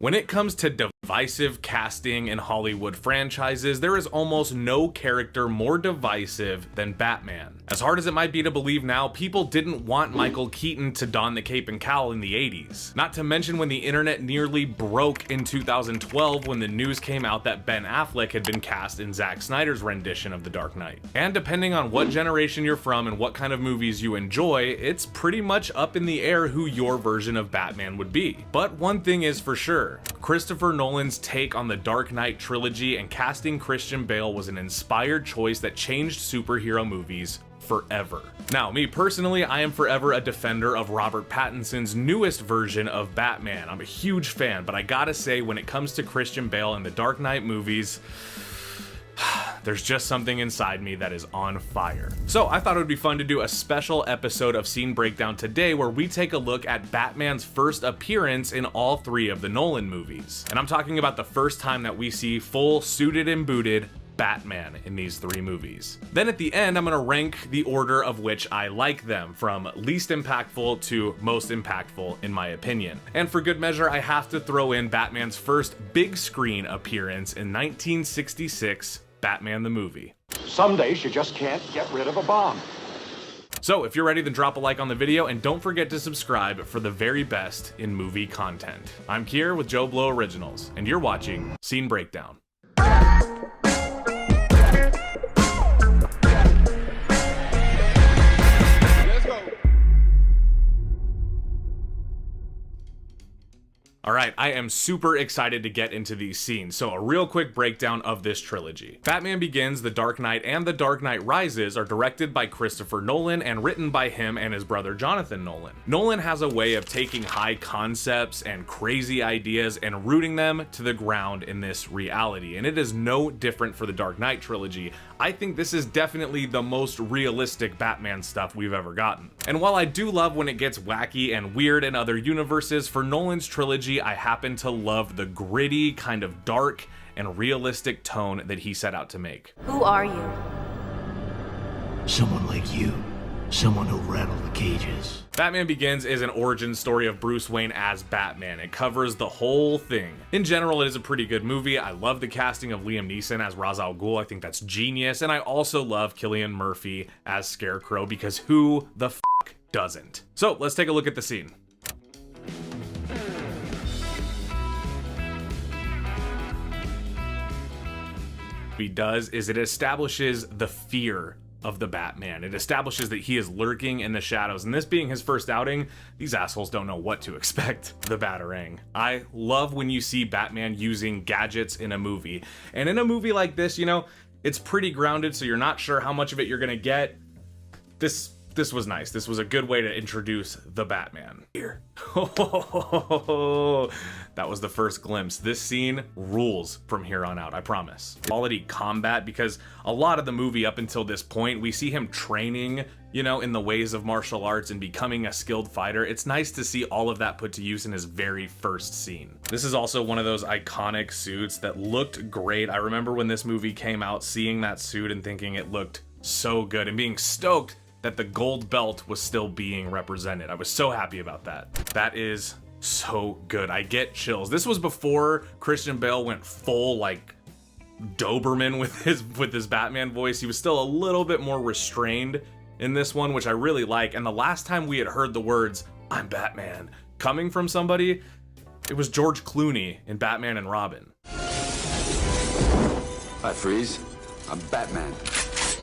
When it comes to divisive casting in Hollywood franchises, there is almost no character more divisive than Batman. As hard as it might be to believe now, people didn't want Michael Keaton to don the cape and cowl in the 80s. Not to mention when the internet nearly broke in 2012 when the news came out that Ben Affleck had been cast in Zack Snyder's rendition of The Dark Knight. And depending on what generation you're from and what kind of movies you enjoy, it's pretty much up in the air who your version of Batman would be. But one thing is for sure, Christopher Nolan's take on the Dark Knight trilogy and casting Christian Bale was an inspired choice that changed superhero movies forever. Now, me personally, I am forever a defender of Robert Pattinson's newest version of Batman. I'm a huge fan, but I gotta say, when it comes to Christian Bale and the Dark Knight movies, there's just something inside me that is on fire. So I thought it would be fun to do a special episode of Scene Breakdown today where we take a look at Batman's first appearance in all three of the Nolan movies. And I'm talking about the first time that we see full suited and booted Batman in these three movies. Then at the end, I'm gonna rank the order of which I like them, from least impactful to most impactful in my opinion. And for good measure, I have to throw in Batman's first big screen appearance in 1966, Batman the movie. Some days you just can't get rid of a bomb. So if you're ready, then drop a like on the video and don't forget to subscribe for the very best in movie content. I'm Kier with Joe Blow Originals, and you're watching Scene Breakdown. Alright, I am super excited to get into these scenes, so a real quick breakdown of this trilogy. Batman Begins, The Dark Knight, and The Dark Knight Rises are directed by Christopher Nolan and written by him and his brother Jonathan Nolan. Nolan has a way of taking high concepts and crazy ideas and rooting them to the ground in this reality, and it is no different for the Dark Knight trilogy. I think this is definitely the most realistic Batman stuff we've ever gotten. And while I do love when it gets wacky and weird in other universes, for Nolan's trilogy, I happen to love the gritty, kind of dark and realistic tone that he set out to make. Who are you? Someone like you. Someone who'll rattle the cages. Batman Begins is an origin story of Bruce Wayne as Batman. It covers the whole thing. In general, it is a pretty good movie. I love the casting of Liam Neeson as Ra's al Ghul. I think that's genius. And I also love Cillian Murphy as Scarecrow, because who the f*** doesn't? So let's take a look at the scene. Does is it establishes the fear of the Batman. It establishes that he is lurking in the shadows, and this being his first outing, these assholes don't know what to expect. The Batarang. I love when you see Batman using gadgets in a movie, and in a movie like this, you know, it's pretty grounded, so you're not sure how much of it you're gonna get. This was nice. This was a good way to introduce the Batman. Here. That was the first glimpse. This scene rules from here on out, I promise. Quality combat, because a lot of the movie up until this point, we see him training, you know, in the ways of martial arts and becoming a skilled fighter. It's nice to see all of that put to use in his very first scene. This is also one of those iconic suits that looked great. I remember when this movie came out, seeing that suit and thinking it looked so good and being stoked that the gold belt was still being represented. I was so happy about that. That is so good. I get chills. This was before Christian Bale went full like Doberman with his Batman voice. He was still a little bit more restrained in this one, which I really like. And the last time we had heard the words, "I'm Batman," coming from somebody, it was George Clooney in Batman and Robin. Hi, Freeze. I'm Batman.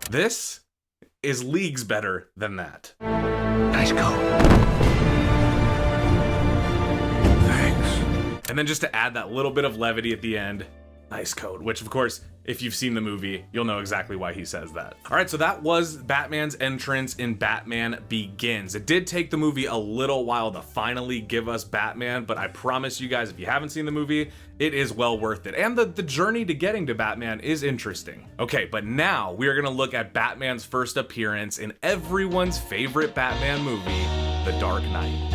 This is leagues better than that. Nice coat. Thanks. And then just to add that little bit of levity at the end, nice coat, which of course, if you've seen the movie, you'll know exactly why he says that. All right, so that was Batman's entrance in Batman Begins. It did take the movie a little while to finally give us Batman, but I promise you guys, if you haven't seen the movie, it is well worth it. And the journey to getting to Batman is interesting. Okay, but now we are gonna look at Batman's first appearance in everyone's favorite Batman movie, The Dark Knight.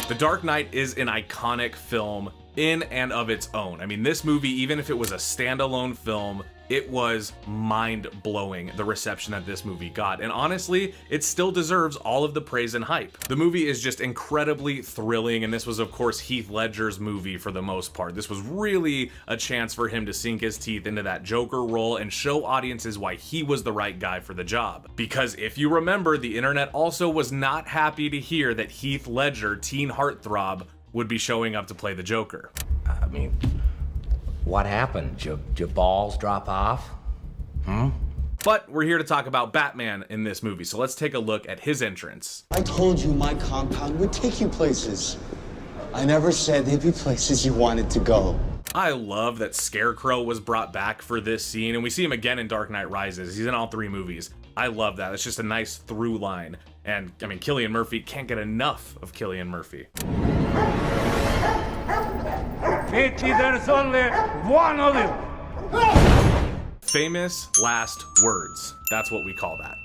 The Dark Knight is an iconic film in and of its own. I mean, this movie, even if it was a standalone film, it was mind-blowing, the reception that this movie got. And honestly, it still deserves all of the praise and hype. The movie is just incredibly thrilling, and this was, of course, Heath Ledger's movie for the most part. This was really a chance for him to sink his teeth into that Joker role and show audiences why he was the right guy for the job. Because if you remember, the internet also was not happy to hear that Heath Ledger, teen heartthrob, would be showing up to play the Joker. I mean, what happened? Your balls drop off? But we're here to talk about Batman in this movie, so let's take a look at his entrance. I told you my compound would take you places. I never said there'd be places you wanted to go. I love that Scarecrow was brought back for this scene, and we see him again in Dark Knight Rises. He's in all 3 movies. I love that. It's just a nice through line. And, I mean, Cillian Murphy can't get enough of Cillian Murphy. There's only one of you. Famous last words. That's what we call that.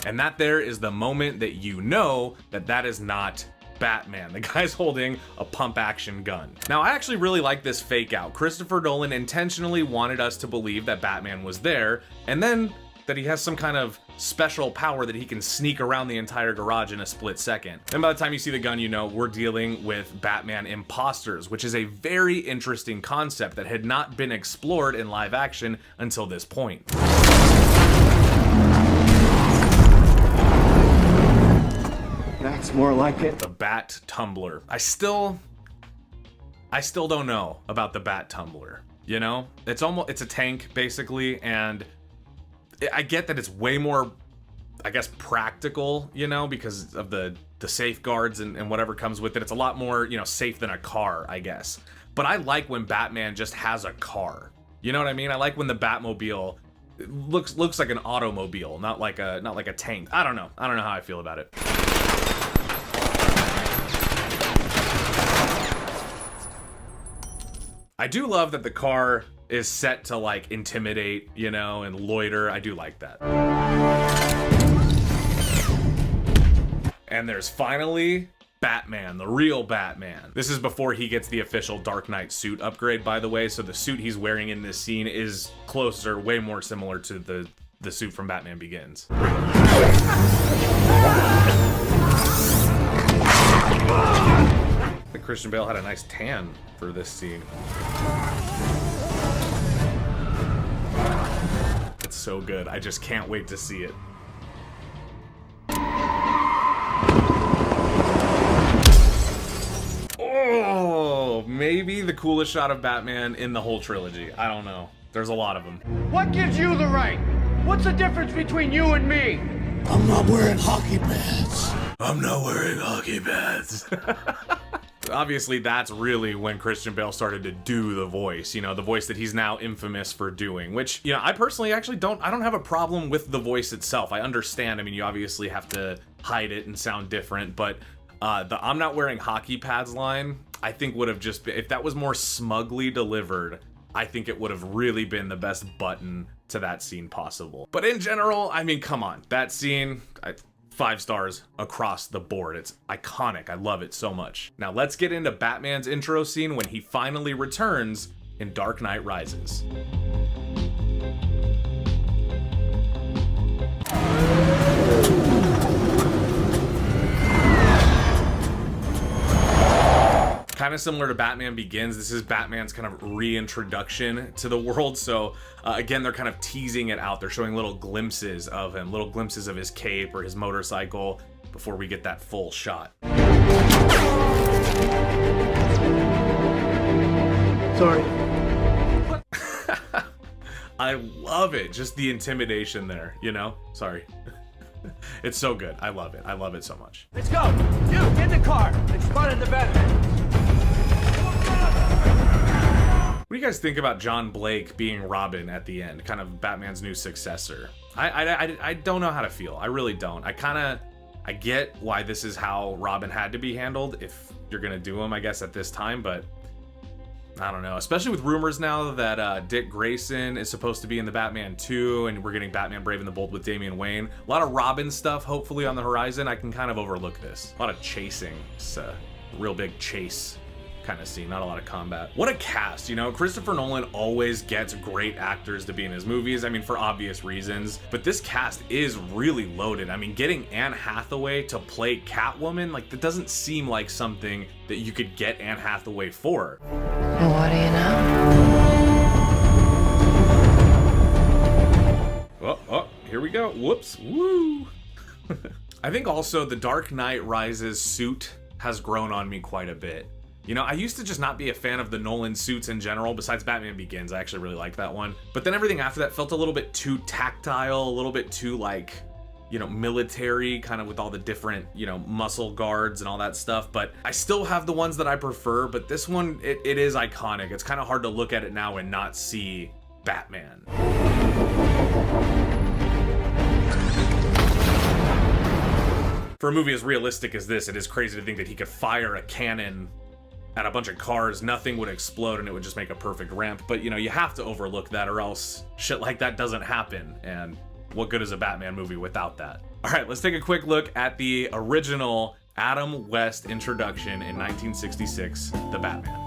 And that there is the moment that you know that that is not Batman. The guy's holding a pump action gun. Now, I actually really like this fake out. Christopher Nolan intentionally wanted us to believe that Batman was there, and then that he has some kind of special power that he can sneak around the entire garage in a split second. And by the time you see the gun, you know we're dealing with Batman imposters, which is a very interesting concept that had not been explored in live action until this point. That's more like it. The Bat Tumbler. I still don't know about the Bat Tumbler. You know, it's a tank basically, and I get that it's way more, I guess, practical, you know, because of the safeguards and whatever comes with it. It's a lot more, you know, safe than a car, I guess. But I like when Batman just has a car. You know what I mean? I like when the Batmobile looks like an automobile, not like a tank. I don't know how I feel about it. I do love that the car is set to like intimidate, you know, and loiter. I do like that. And there's finally Batman, the real Batman. This is before he gets the official Dark Knight suit upgrade, by the way. So the suit he's wearing in this scene is closer, way more similar to the suit from Batman Begins. I think Christian Bale had a nice tan for this scene. It's so good. I just can't wait to see it. Oh, maybe the coolest shot of Batman in the whole trilogy. I don't know. There's a lot of them. What gives you the right? What's the difference between you and me? I'm not wearing hockey pads. I'm not wearing hockey pads. Obviously, that's really when Christian Bale started to do the voice, you know, the voice that he's now infamous for doing, which, you know, I personally actually don't have a problem with the voice itself. I understand. I mean, you obviously have to hide it and sound different, but the I'm not wearing hockey pads line, I think would have just been, if that was more smugly delivered, I think it would have really been the best button to that scene possible. But in general, I mean, come on, that scene, 5 stars across the board. It's iconic. I love it so much. Now let's get into Batman's intro scene when he finally returns in Dark Knight Rises. Kind of similar to Batman Begins, this is Batman's kind of reintroduction to the world. So again, they're kind of teasing it out. They're showing little glimpses of him, little glimpses of his cape or his motorcycle before we get that full shot. Sorry. I love it. Just the intimidation there, you know? Sorry. It's so good. I love it. I love it so much. Let's go. You, in the car. They spotted the Batman. What do you guys think about John Blake being Robin at the end, kind of Batman's new successor? I don't know how to feel. I really don't. I get why this is how Robin had to be handled if you're gonna do him, I guess, at this time, but I don't know. Especially with rumors now that Dick Grayson is supposed to be in the Batman 2, and we're getting Batman Brave and the Bold with Damian Wayne. A lot of Robin stuff, hopefully, on the horizon. I can kind of overlook this. A lot of chasing. real big chase kind of scene, not a lot of combat. What a cast, you know? Christopher Nolan always gets great actors to be in his movies, I mean, for obvious reasons, but this cast is really loaded. I mean, getting Anne Hathaway to play Catwoman, like, that doesn't seem like something that you could get Anne Hathaway for. What do you know? Oh, here we go. Whoops. Woo. I think also the Dark Knight Rises suit has grown on me quite a bit. You know, I used to just not be a fan of the Nolan suits in general, besides Batman Begins. I actually really liked that one. But then everything after that felt a little bit too tactile, a little bit too, like, you know, military, kind of with all the different, you know, muscle guards and all that stuff. But I still have the ones that I prefer, but this one, it is iconic. It's kind of hard to look at it now and not see Batman. For a movie as realistic as this, it is crazy to think that he could fire a cannon at a bunch of cars, nothing would explode, and it would just make a perfect ramp. But, you know, you have to overlook that, or else shit like that doesn't happen. And what good is a Batman movie without that? All right, let's take a quick look at the original Adam West introduction in 1966, The Batman.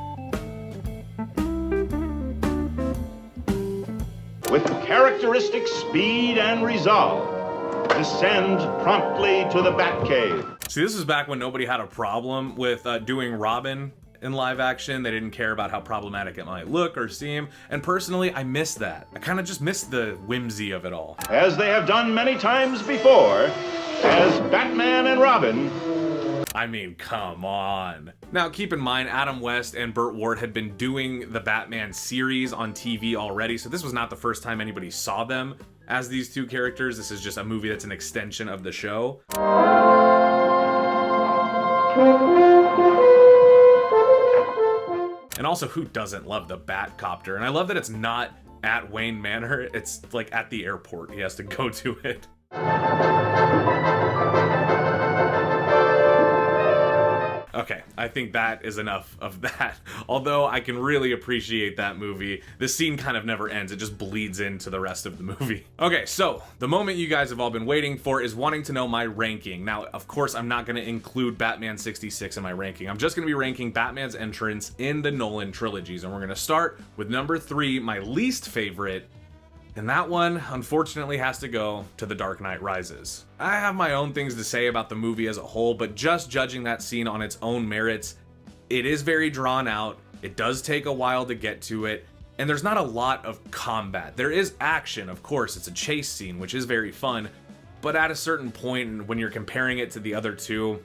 With characteristic speed and resolve, descend promptly to the Batcave. See, this was back when nobody had a problem with doing Robin in live action. They didn't care about how problematic it might look or seem, and personally, I miss that. I kind of just miss the whimsy of it all. As they have done many times before, as Batman and Robin. I mean, come on. Now, keep in mind, Adam West and Burt Ward had been doing the Batman series on TV already, so this was not the first time anybody saw them as these two characters. This is just a movie that's an extension of the show. And also, who doesn't love the Batcopter? And I love that it's not at Wayne Manor, it's like at the airport. He has to go to it. Okay, I think that is enough of that. Although I can really appreciate that movie, the scene kind of never ends. It just bleeds into the rest of the movie. Okay, so the moment you guys have all been waiting for is wanting to know my ranking. Now, of course, I'm not going to include Batman 66 in my ranking. I'm just going to be ranking Batman's entrance in the Nolan trilogies. And we're going to start with number 3, my least favorite. And that one, unfortunately, has to go to The Dark Knight Rises. I have my own things to say about the movie as a whole, but just judging that scene on its own merits, it is very drawn out, it does take a while to get to it, and there's not a lot of combat. There is action, of course, it's a chase scene, which is very fun, but at a certain point, when you're comparing it to the other two,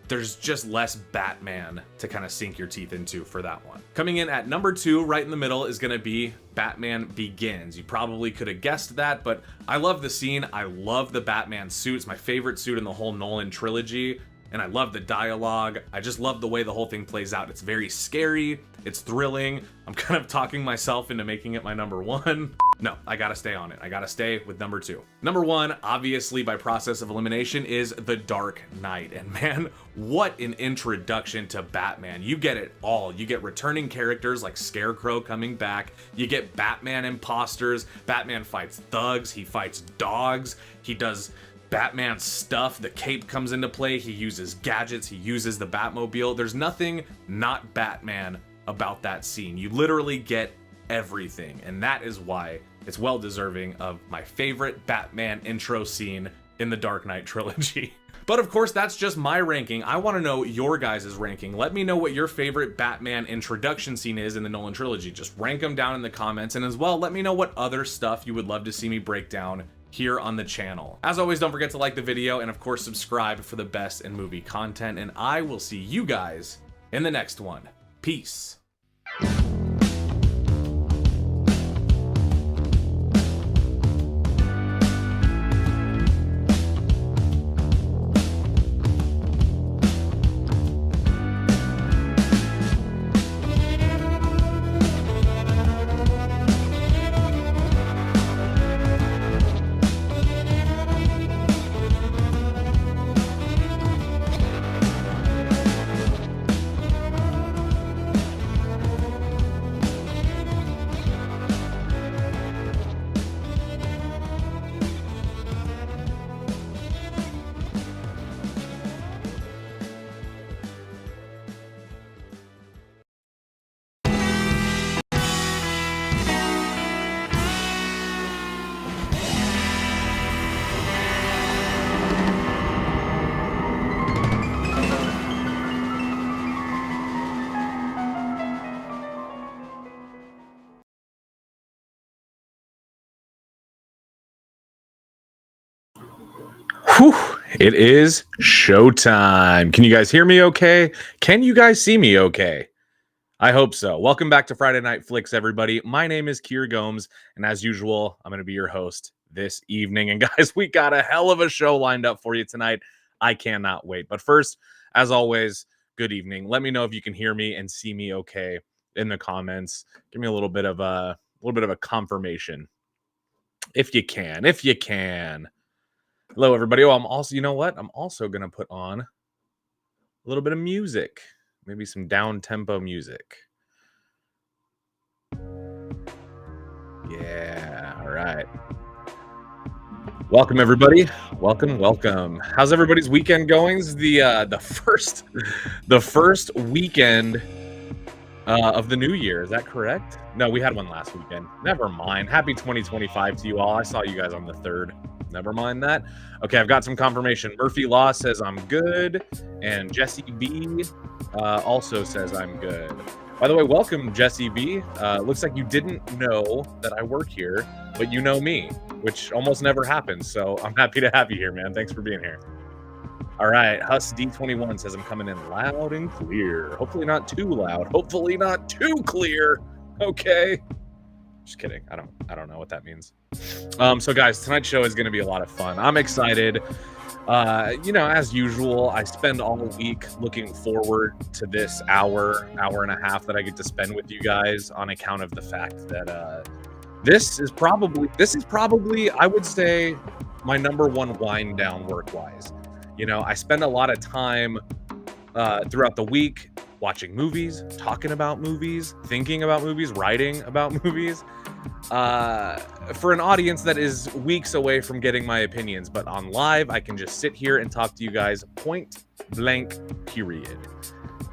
there's just less Batman to kind of sink your teeth into for that one. Coming in at number 2, right in the middle, is gonna be Batman Begins. You probably could have guessed that, but I love the scene. I love the Batman suit. It's my favorite suit in the whole Nolan trilogy, and I love the dialogue. I just love the way the whole thing plays out. It's very scary, it's thrilling. I'm kind of talking myself into making it my number 1. No, I gotta stay on it. I gotta stay with number 2. Number 1, obviously by process of elimination, is The Dark Knight. And man, what an introduction to Batman. You get it all. You get returning characters like Scarecrow coming back. You get Batman imposters. Batman fights thugs. He fights dogs. He does Batman stuff. The cape comes into play. He uses gadgets. He uses the Batmobile. There's nothing not Batman about that scene. You literally get everything, and that is why it's well deserving of my favorite Batman intro scene in the Dark Knight trilogy. But of course, that's just my ranking. I want to know your guys' ranking. Let me know what your favorite Batman introduction scene is in the Nolan trilogy. Just rank them down in the comments, and as well, let me know what other stuff you would love to see me break down here on the channel. As always, don't forget to like the video and of course subscribe for the best in movie content, and I will see you guys in the next one. Peace. Whew, it is showtime. Can you guys hear me okay? Can you guys see me okay? I hope so. Welcome back to Friday Night Flicks, everybody. My name is Kier Gomes, and as usual, I'm going to be your host this evening. And guys, we got a hell of a show lined up for you tonight. I cannot wait. But first, as always, good evening. Let me know if you can hear me and see me okay in the comments. Give me a little bit of a confirmation. If you can. Hello, everybody. Oh, I'm also, you know what? I'm also going to put on a little bit of music. Maybe some down-tempo music. Yeah, all right. Welcome, everybody. Welcome. How's everybody's weekend going? This is the first weekend of the new year. Is that correct? No, we had one last weekend. Never mind. Happy 2025 to you all. I saw you guys on the 3rd. Never mind that. Okay, I've got some confirmation. Murphy Law says I'm good, and Jesse B also says I'm good. By the way, welcome, Jesse B. Looks like you didn't know that I work here, but you know me, which almost never happens. So I'm happy to have you here, man. Thanks for being here. All right, Hus D21 says I'm coming in loud and clear. Hopefully not too loud. Hopefully not too clear. Okay. Just kidding. I don't know what that means. So guys, tonight's show is going to be a lot of fun. I'm excited. As usual, I spend all week looking forward to this hour and a half that I get to spend with you guys on account of the fact that this is probably I would say my number one wind down work-wise. I spend a lot of time throughout the week watching movies, talking about movies, thinking about movies, writing about movies, for an audience that is weeks away from getting my opinions. But on live, I can just sit here and talk to you guys point blank, period.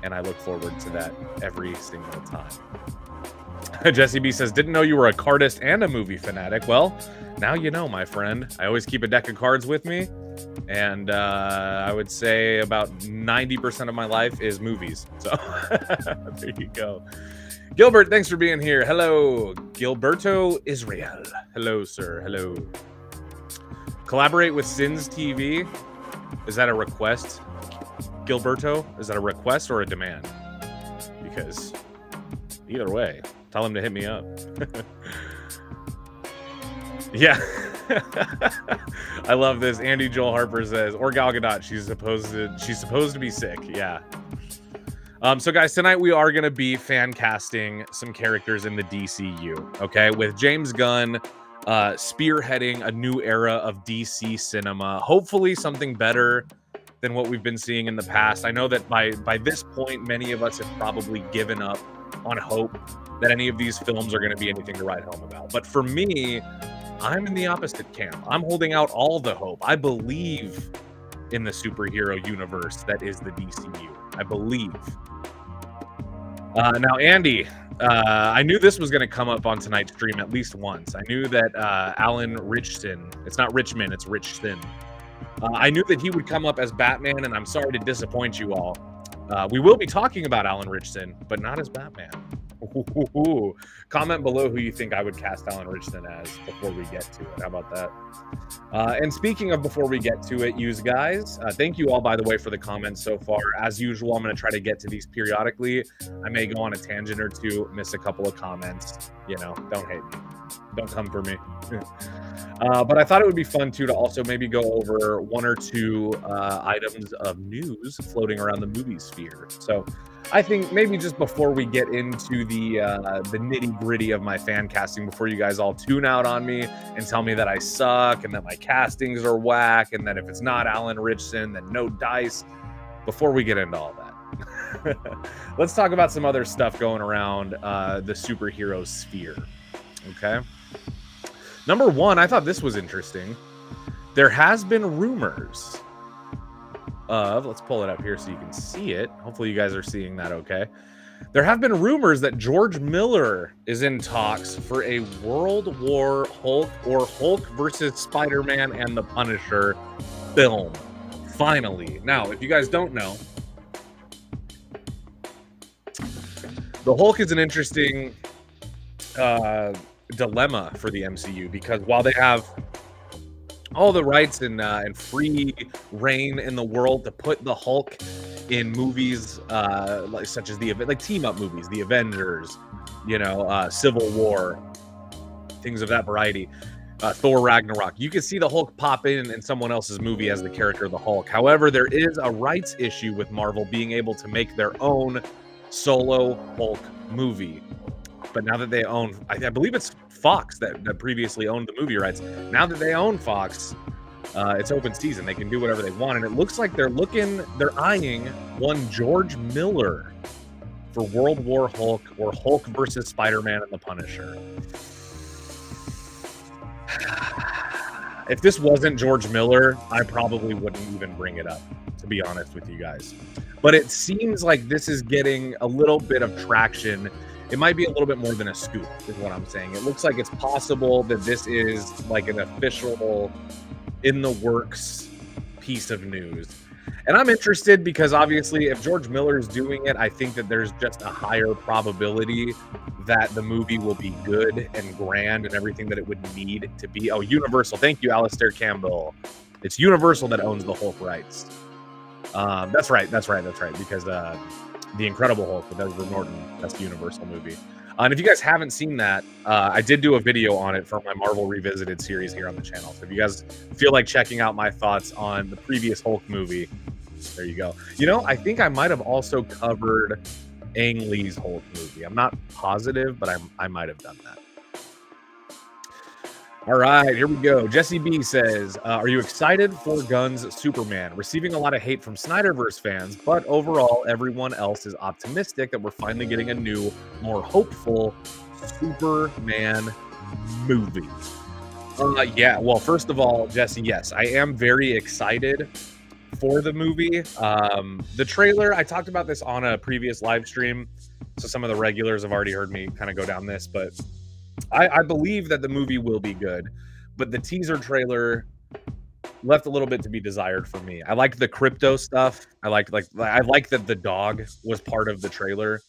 And I look forward to that every single time. Jesse B says, didn't know you were a cardist and a movie fanatic. Well, now you know, my friend. I always keep a deck of cards with me. And I would say about 90% of my life is movies. So there you go. Gilbert, thanks for being here. Hello. Gilberto Israel. Hello, sir. Hello. Collaborate with Sins TV. Is that a request? Gilberto, is that a request or a demand? Because either way, tell him to hit me up. Yeah. I love this. Andy Joel Harper says, or Gal Gadot, she's supposed to be sick. Yeah. So guys, tonight we are going to be fan casting some characters in the DCU, okay? With James Gunn spearheading a new era of DC cinema. Hopefully something better than what we've been seeing in the past. I know that by this point, many of us have probably given up on hope that any of these films are going to be anything to write home about. But for me, I'm in the opposite camp. I'm holding out all the hope. I believe in the superhero universe that is the DCU. I believe. Now, Andy, I knew this was going to come up on tonight's stream at least once. I knew that Alan Richson, it's not Richmond, it's Richson. I knew that he would come up as Batman, and I'm sorry to disappoint you all. We will be talking about Alan Richson, but not as Batman. Ooh. Comment below who you think I would cast Alan Richson as before we get to it. How about that? And speaking of before we get to it, you guys, thank you all, by the way, for the comments so far. As usual, I'm going to try to get to these periodically. I may go on a tangent or two, miss a couple of comments. Don't hate me. Don't come for me. But I thought it would be fun, too, to also maybe go over one or two items of news floating around the movie sphere. So I think maybe just before we get into the nitty-gritty of my fan casting, before you guys all tune out on me and tell me that I suck and that my castings are whack and that if it's not Alan Richson, then no dice, before we get into all that, let's talk about some other stuff going around the superhero sphere, okay? Number one, I thought this was interesting. There has been rumors of, let's pull it up here so you can see it. Hopefully you guys are seeing that okay. There have been rumors that George Miller is in talks for a World War Hulk or Hulk versus Spider-Man and the Punisher film. Finally. Now, if you guys don't know, the Hulk is an interesting dilemma for the MCU because while they have all the rights and free reign in the world to put the Hulk in movies such as like team up movies, the Avengers, Civil War, things of that variety. Thor Ragnarok. You can see the Hulk pop in someone else's movie as the character of the Hulk. However, there is a rights issue with Marvel being able to make their own solo Hulk movie. But now that they own, I believe it's Fox that previously owned the movie rights. Now that they own Fox, it's open season. They can do whatever they want. And it looks like they're eyeing one George Miller for World War Hulk or Hulk versus Spider-Man and the Punisher. If this wasn't George Miller, I probably wouldn't even bring it up, to be honest with you guys. But it seems like this is getting a little bit of traction. It might be a little bit more than a scoop, is what I'm saying. It looks like it's possible that this is like an official, in the works piece of news. And I'm interested because obviously if George Miller is doing it, I think that there's just a higher probability that the movie will be good and grand and everything that it would need to be. Oh, Universal. Thank you, Alistair Campbell. It's Universal that owns the Hulk rights. That's right. Because The Incredible Hulk with Edward Norton, that's the Universal movie. And if you guys haven't seen that, I did do a video on it for my Marvel Revisited series here on the channel. So if you guys feel like checking out my thoughts on the previous Hulk movie, there you go. I think I might have also covered Ang Lee's Hulk movie. I'm not positive, but I might have done that. All right, here we go. Jesse B says, are you excited for Gunn's Superman? Receiving a lot of hate from Snyderverse fans, but overall, everyone else is optimistic that we're finally getting a new, more hopeful Superman movie. Yeah, well, first of all, Jesse, yes, I am very excited for the movie. The trailer, I talked about this on a previous live stream, so some of the regulars have already heard me kind of go down this, but I believe that the movie will be good, but the teaser trailer left a little bit to be desired for me. I like the crypto stuff. I like that the dog was part of the trailer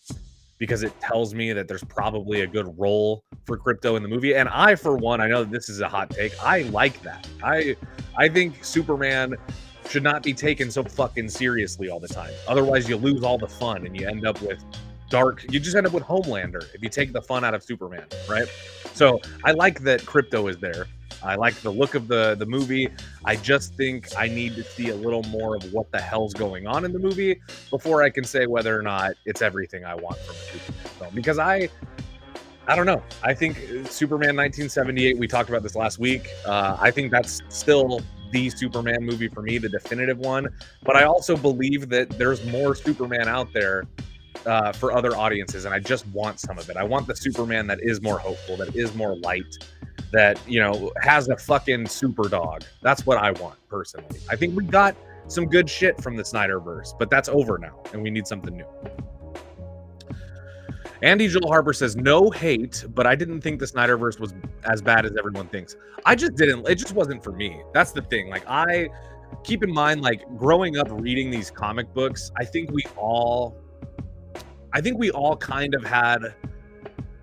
because it tells me that there's probably a good role for crypto in the movie. And I, for one, I know that this is a hot take. I like that. I think Superman should not be taken so fucking seriously all the time. Otherwise, you lose all the fun and you end up with you just end up with Homelander if you take the fun out of Superman, right? So I like that crypto is there. I like the look of the movie. I just think I need to see a little more of what the hell's going on in the movie before I can say whether or not it's everything I want from a Superman film. Because I don't know. I think Superman 1978, we talked about this last week. I think that's still the Superman movie for me, the definitive one. But I also believe that there's more Superman out there for other audiences, and I just want some of it. I want the Superman that is more hopeful, that is more light, that has a fucking super dog. That's what I want personally. I think we got some good shit from the Snyderverse, but that's over now, and we need something new. Andy Joel Harper says, no hate, but I didn't think the Snyderverse was as bad as everyone thinks. I just didn't. It just wasn't for me. That's the thing. Keep in mind, growing up reading these comic books, I think we all kind of had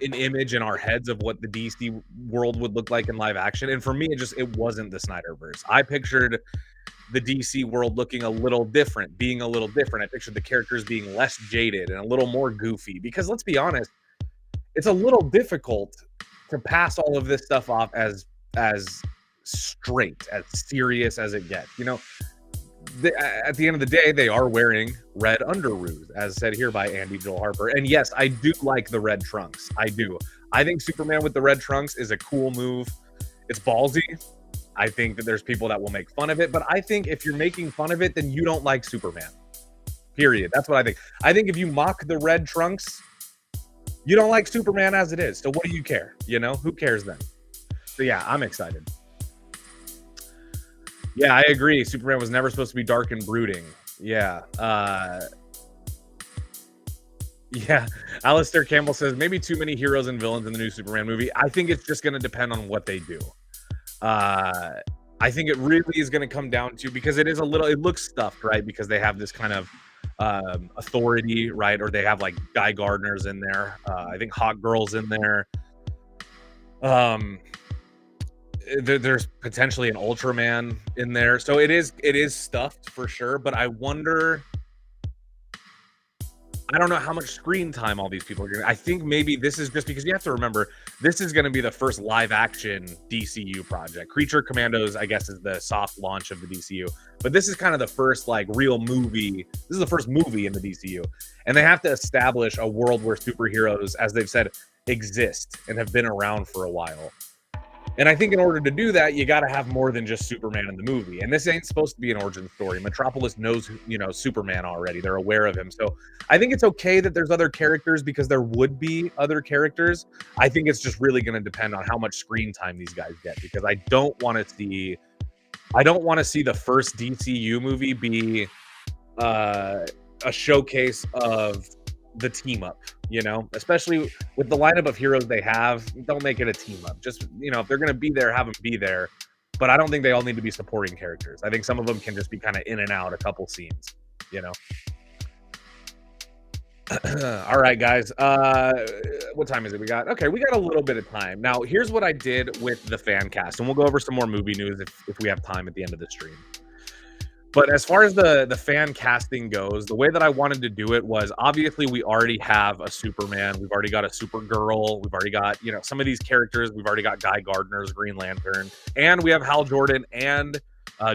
an image in our heads of what the DC world would look like in live action. And for me, it wasn't the Snyderverse. I pictured the DC world looking a little different, being a little different. I pictured the characters being less jaded and a little more goofy, because let's be honest, it's a little difficult to pass all of this stuff off as straight, as serious as it gets. At the end of the day, they are wearing red underoos, as said here by Andy Joel Harper. And yes, I do like the red trunks. I do. I think Superman with the red trunks is a cool move. It's ballsy. I think that there's people that will make fun of it, but I think if you're making fun of it, then you don't like Superman. Period. That's what I think. I think if you mock the red trunks, you don't like Superman as it is. So what do you care? Who cares then? So yeah, I'm excited. Yeah, I agree. Superman was never supposed to be dark and brooding. Yeah. Yeah. Alistair Campbell says, maybe too many heroes and villains in the new Superman movie. I think it's just going to depend on what they do. I think it really is going to come down to, because it looks stuffed, right? Because they have this kind of authority, right? Or they have Guy Gardner's in there. I think Hawk Girl's in there. there's potentially an Ultraman in there, so it is stuffed for sure. But I wonder. I don't know how much screen time all these people are getting. I think maybe this is just because you have to remember this is going to be the first live action DCU project. Creature Commandos, I guess, is the soft launch of the DCU, but this is kind of the first like real movie. This is the first movie in the DCU, and they have to establish a world where superheroes, as they've said, exist and have been around for a while. And I think in order to do that, you got to have more than just Superman in the movie. And this ain't supposed to be an origin story. Metropolis knows, Superman already. They're aware of him. So I think it's okay that there's other characters because there would be other characters. I think it's just really going to depend on how much screen time these guys get, because I don't want to see the first DCU movie be a showcase of the team up, especially with the lineup of heroes they have. Don't make it a team up. Just, if they're going to be there, have them be there. But I don't think they all need to be supporting characters. I think some of them can just be kind of in and out, a couple scenes, All right, guys. What time is it? We got a little bit of time. Now, here's what I did with the fan cast, and we'll go over some more movie news if we have time at the end of the stream. But as far as the fan casting goes, the way that I wanted to do it was, obviously we already have a Superman, we've already got a Supergirl, we've already got, some of these characters, we've already got Guy Gardner's Green Lantern, and we have Hal Jordan and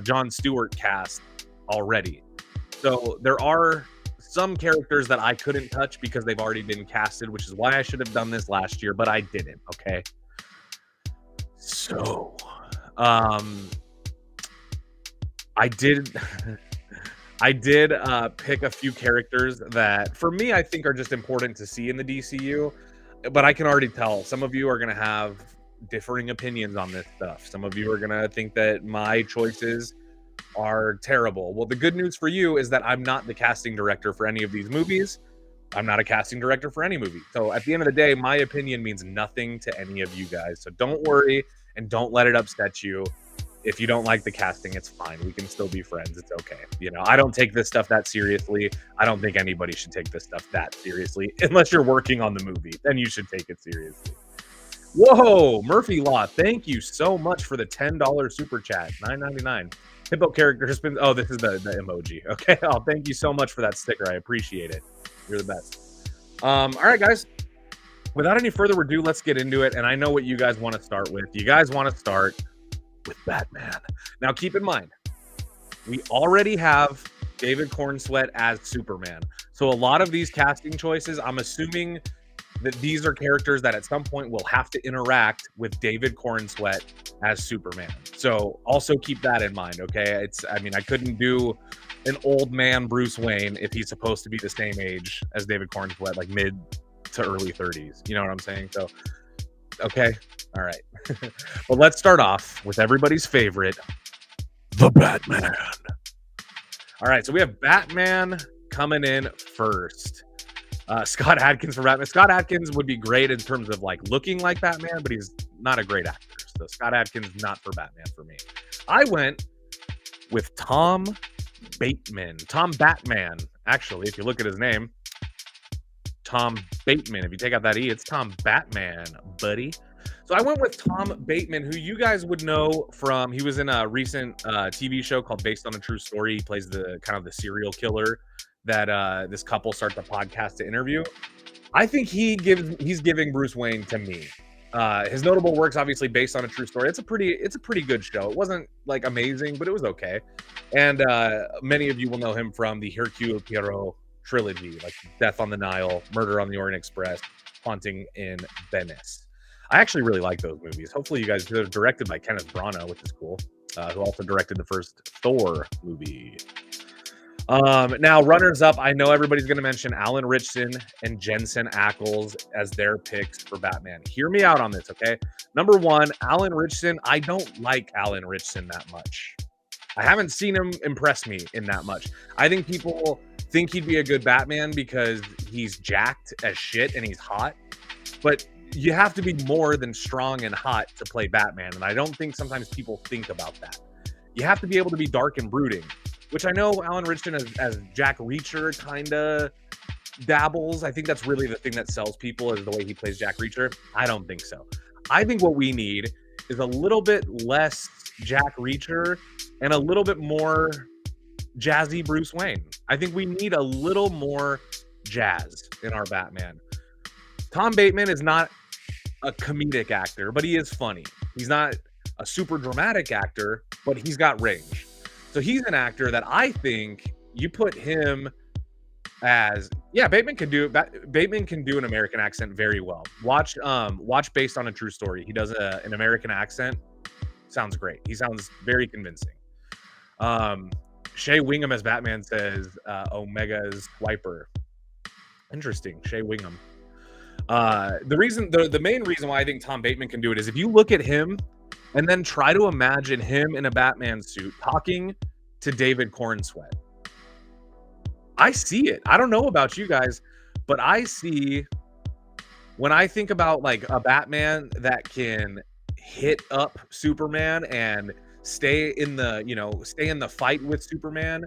Jon Stewart cast already. So there are some characters that I couldn't touch because they've already been casted, which is why I should have done this last year, but I didn't, okay? So, I did pick a few characters that, for me, I think are just important to see in the DCU, but I can already tell some of you are going to have differing opinions on this stuff. Some of you are going to think that my choices are terrible. Well, the good news for you is that I'm not the casting director for any of these movies. I'm not a casting director for any movie. So at the end of the day, my opinion means nothing to any of you guys. So don't worry and don't let it upset you. If you don't like the casting, it's fine. We can still be friends. It's okay. I don't take this stuff that seriously. I don't think anybody should take this stuff that seriously. Unless you're working on the movie, then you should take it seriously. Whoa, Murphy Law, thank you so much for the $10 super chat. $9.99. Hippo character has been... Oh, this is the emoji. Okay. Oh, thank you so much for that sticker. I appreciate it. You're the best. All right, guys. Without any further ado, let's get into it. And I know what you guys want to start with. You guys want to start with Batman. Now, keep in mind, we already have David Cornsweet as Superman. So a lot of these casting choices, I'm assuming that these are characters that at some point will have to interact with David Cornsweet as Superman. So also keep that in mind, okay? I couldn't do an old man Bruce Wayne if he's supposed to be the same age as David Cornsweet, like mid to early 30s. You know what I'm saying? So, okay. All right. Well, let's start off with everybody's favorite, the Batman. All right. So we have Batman coming in first. Scott Adkins for Batman. Scott Adkins would be great in terms of like looking like Batman, but he's not a great actor. So Scott Adkins, not for Batman for me. I went with Tom Bateman. Tom Batman. Actually, if you look at his name, Tom Bateman. If you take out that E, it's Tom Batman, buddy. So I went with Tom Bateman, who you guys would know from, he was in a recent TV show called Based on a True Story. He plays the kind of the serial killer that this couple start the podcast to interview. I think he's giving Bruce Wayne to me. His notable works, obviously Based on a True Story. It's a pretty good show. It wasn't like amazing, but it was okay. And many of you will know him from the Hercule Poirot trilogy, like Death on the Nile, Murder on the Orient Express, Haunting in Venice. I actually really like those movies. Hopefully you guys, they're directed by Kenneth Branagh, which is cool, who also directed the first Thor movie. Now, runners up, I know everybody's going to mention Alan Ritchson and Jensen Ackles as their picks for Batman. Hear me out on this, okay? Number one, Alan Ritchson. I don't like Alan Ritchson that much. I haven't seen him impress me in that much. I think people think he'd be a good Batman because he's jacked as shit and he's hot. But you have to be more than strong and hot to play Batman. And I don't think sometimes people think about that. You have to be able to be dark and brooding, which I know Alan Ritchson as Jack Reacher kind of dabbles. I think that's really the thing that sells people is the way he plays Jack Reacher. I don't think so. I think what we need is a little bit less Jack Reacher and a little bit more jazzy Bruce Wayne. I think we need a little more jazz in our Batman. Tom Bateman is not a comedic actor, but he is funny. He's not a super dramatic actor, but he's got range. So he's an actor that I think you put him as, yeah, Bateman can do an American accent very well. Watch Based on a True Story. He does an American accent. Sounds great. He sounds very convincing. Shea Wingham as Batman says Omega's Wiper. Interesting. Shea Wingham. The main reason why I think Tom Bateman can do it is if you look at him and then try to imagine him in a Batman suit talking to David Cornsweet. I see it. I don't know about you guys, but I see, when I think about like a Batman that can hit up Superman and stay in the fight with Superman,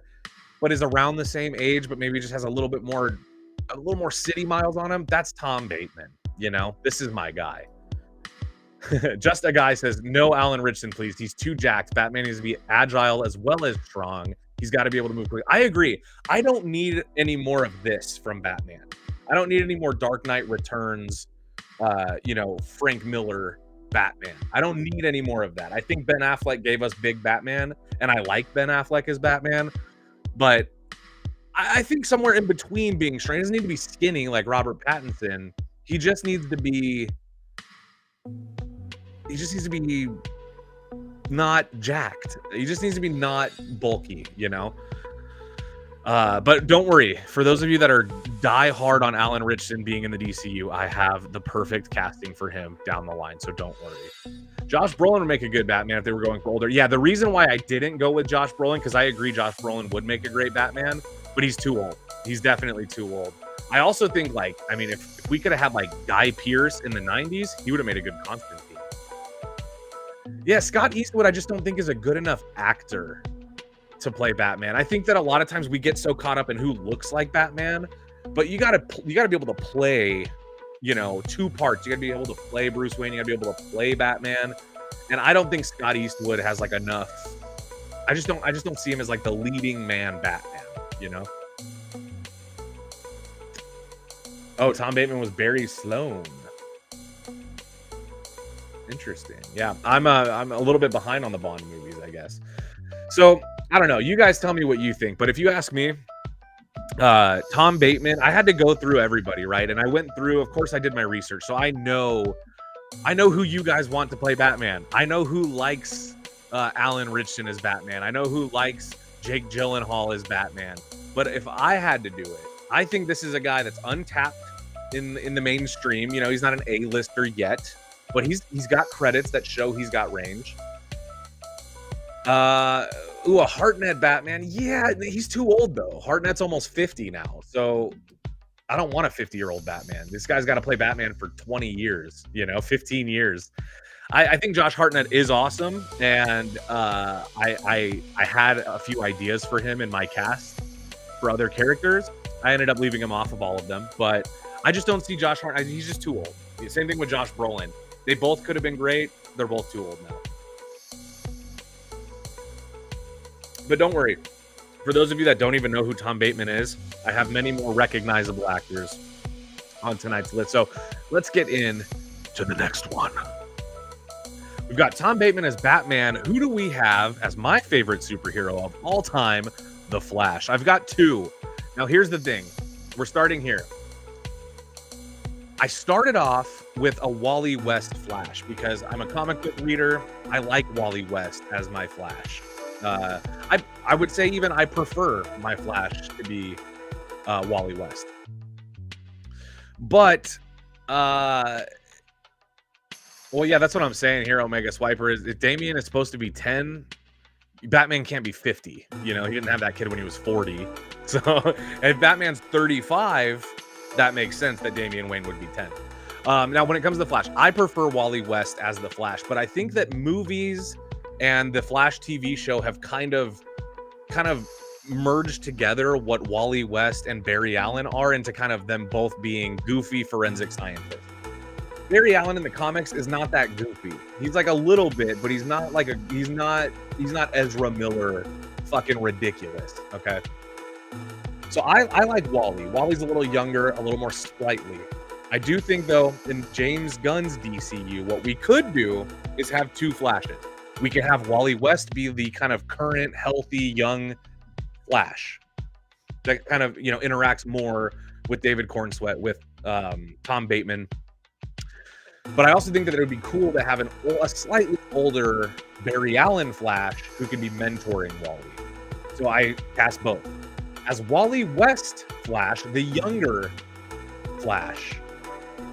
but is around the same age, but maybe just has a little more city miles on him. That's Tom Bateman. This is my guy. Just a Guy says, no Alan Ritchson, please. He's too jacked. Batman needs to be agile as well as strong. He's got to be able to move quickly. I agree. I don't need any more of this from Batman. I don't need any more Dark Knight Returns, Frank Miller Batman. I don't need any more of that. I think Ben Affleck gave us big Batman, and I like Ben Affleck as Batman, but I think somewhere in between being strong. He doesn't need to be skinny like Robert Pattinson. He just needs to be not jacked. He just needs to be not bulky, But don't worry. For those of you that are die hard on Alan Ritchson being in the DCU, I have the perfect casting for him down the line, so don't worry. Josh Brolin would make a good Batman if they were going for older. Yeah, the reason why I didn't go with Josh Brolin, because I agree Josh Brolin would make a great Batman, but he's too old. He's definitely too old. I also think, if we could have had, Guy Pearce in the 90s, he would have made a good Constantine. Yeah, Scott Eastwood, I just don't think is a good enough actor to play Batman. I think that a lot of times we get so caught up in who looks like Batman, but you gotta be able to play, two parts. You gotta be able to play Bruce Wayne. You gotta be able to play Batman. And I don't think Scott Eastwood has enough. I just don't see him as the leading man Batman. Oh, Tom Bateman was Barry Sloane. Interesting. Yeah, I'm a little bit behind on the Bond movies, I guess. So I don't know. You guys tell me what you think. But if you ask me, Tom Bateman, I had to go through everybody, right? And I went through. Of course, I did my research, so I know who you guys want to play Batman. I know who likes Alan Ritchson as Batman. I know who likes Jake Gyllenhaal as Batman. But if I had to do it, I think this is a guy that's untapped in the mainstream. He's not an A-lister yet. But he's got credits that show he's got range. A Hartnett Batman. Yeah, he's too old, though. Hartnett's almost 50 now. So I don't want a 50-year-old Batman. This guy's got to play Batman for 20 years, 15 years. I think Josh Hartnett is awesome. And I had a few ideas for him in my cast for other characters. I ended up leaving him off of all of them. But I just don't see Josh Hartnett. He's just too old. Same thing with Josh Brolin. They both could have been great. They're both too old now. But don't worry. For those of you that don't even know who Tom Bateman is, I have many more recognizable actors on tonight's list. So let's get in to the next one. We've got Tom Bateman as Batman. Who do we have as my favorite superhero of all time? The Flash. I've got two. Now here's the thing. We're starting here. I started off with a Wally West Flash because I'm a comic book reader. I like Wally West as my Flash. I would say even I prefer my Flash to be Wally West. But, well, yeah, that's what I'm saying here, Omega Swiper. If Damian is supposed to be 10, Batman can't be 50. He didn't have that kid when he was 40. So if Batman's 35... that makes sense that Damian Wayne would be 10. Now, when it comes to the Flash, I prefer Wally West as the Flash, but I think that movies and the Flash TV show have kind of merged together what Wally West and Barry Allen are into kind of them both being goofy forensic scientists. Barry Allen in the comics is not that goofy. He's like a little bit, but he's not like he's not Ezra Miller fucking ridiculous. Okay. So I like Wally. Wally's a little younger, a little more sprightly. I do think though, in James Gunn's DCU, what we could do is have two Flashes. We could have Wally West be the kind of current, healthy, young Flash that kind of, interacts more with David Cornsweet, with Tom Bateman. But I also think that it would be cool to have a slightly older Barry Allen Flash who can be mentoring Wally. So I cast both. As Wally West Flash, the younger Flash,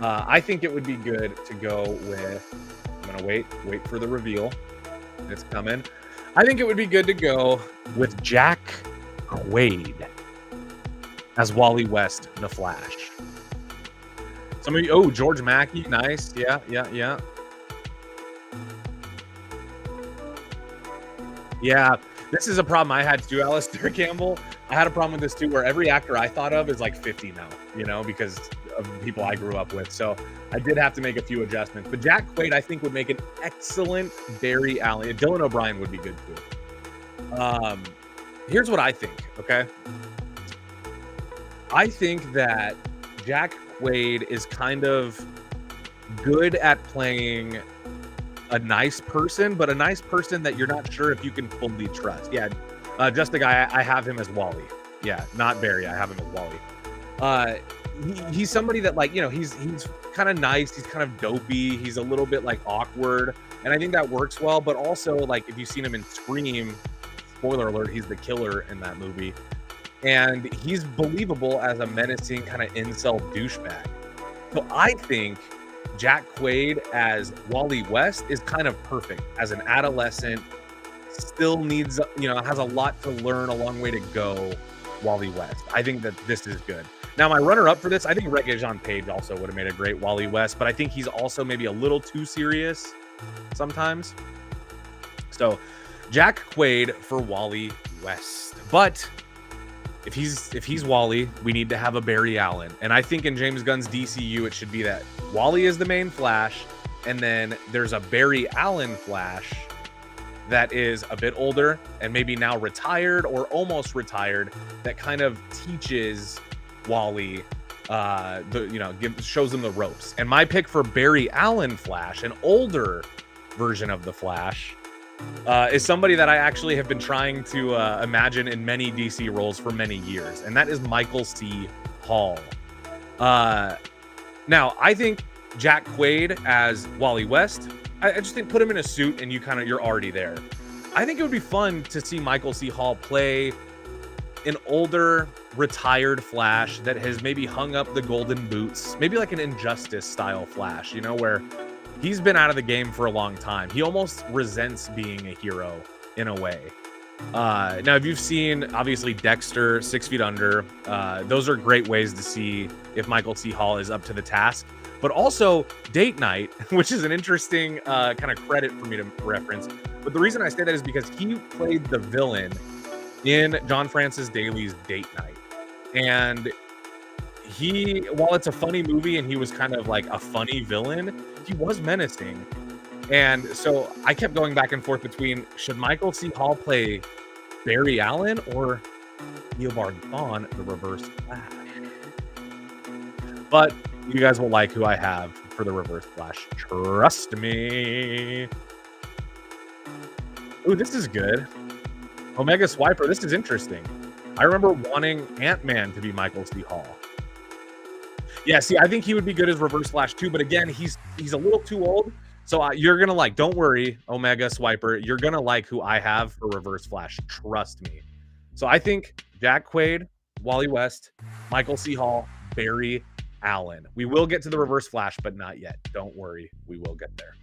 I think it would be good to go with, I'm going to wait for the reveal. It's coming. I think it would be good to go with Jack Quaid as Wally West, the Flash. Some of you, George Mackey, nice. Yeah. Yeah, this is a problem I had too, Alistair Campbell. I had a problem with this too, where every actor I thought of is like 50 now, because of the people I grew up with. So I did have to make a few adjustments. But Jack Quaid, I think, would make an excellent Barry Allen. Dylan O'Brien would be good too. Here's what I think, okay? I think that Jack Quaid is kind of good at playing a nice person, but a nice person that you're not sure if you can fully trust. Yeah, just the guy, I have him as Wally. Yeah, not Barry, I have him as Wally. He's somebody that, like, he's kind of nice, he's kind of dopey, he's a little bit like awkward, and I think that works well. But also, like, if you've seen him in Scream, spoiler alert, he's the killer in that movie, and he's believable as a menacing kind of incel douchebag. So I think Jack Quaid as Wally West is kind of perfect as an adolescent, still needs, has a lot to learn, a long way to go, Wally West. I think that this is good. Now, my runner-up for this, I think Regé-Jean Page also would have made a great Wally West, but I think he's also maybe a little too serious sometimes. So, Jack Quaid for Wally West. But if he's Wally, we need to have a Barry Allen. And I think in James Gunn's DCU, it should be that Wally is the main Flash, and then there's a Barry Allen Flash that is a bit older and maybe now retired or almost retired, that kind of teaches Wally, shows him the ropes. And my pick for Barry Allen Flash, an older version of the Flash, is somebody that I actually have been trying to imagine in many DC roles for many years, and that is Michael C. Hall. Now, I think Jack Quaid as Wally West, I just think put him in a suit and you're already there. I think it would be fun to see Michael C. Hall play an older, retired Flash that has maybe hung up the golden boots, maybe like an Injustice style Flash, where he's been out of the game for a long time. He almost resents being a hero in a way. Now, if you've seen, obviously, Dexter, 6 Feet Under, those are great ways to see if Michael C. Hall is up to the task. But also Date Night, which is an interesting kind of credit for me to reference. But the reason I say that is because he played the villain in John Francis Daly's Date Night. And while it's a funny movie and he was kind of like a funny villain, he was menacing. And so I kept going back and forth between, should Michael C. Hall play Barry Allen or Eobard Thawne, the Reverse Flash? But you guys will like who I have for the Reverse Flash. Trust me. Ooh, this is good. Omega Swiper, this is interesting. I remember wanting Ant-Man to be Michael C. Hall. Yeah, see, I think he would be good as Reverse Flash too, but again, he's a little too old. So you're going to like, don't worry, Omega Swiper, you're going to like who I have for Reverse Flash. Trust me. So I think Jack Quaid, Wally West, Michael C. Hall, Barry Allen. We will get to the Reverse Flash, but not yet. Don't worry, we will get there.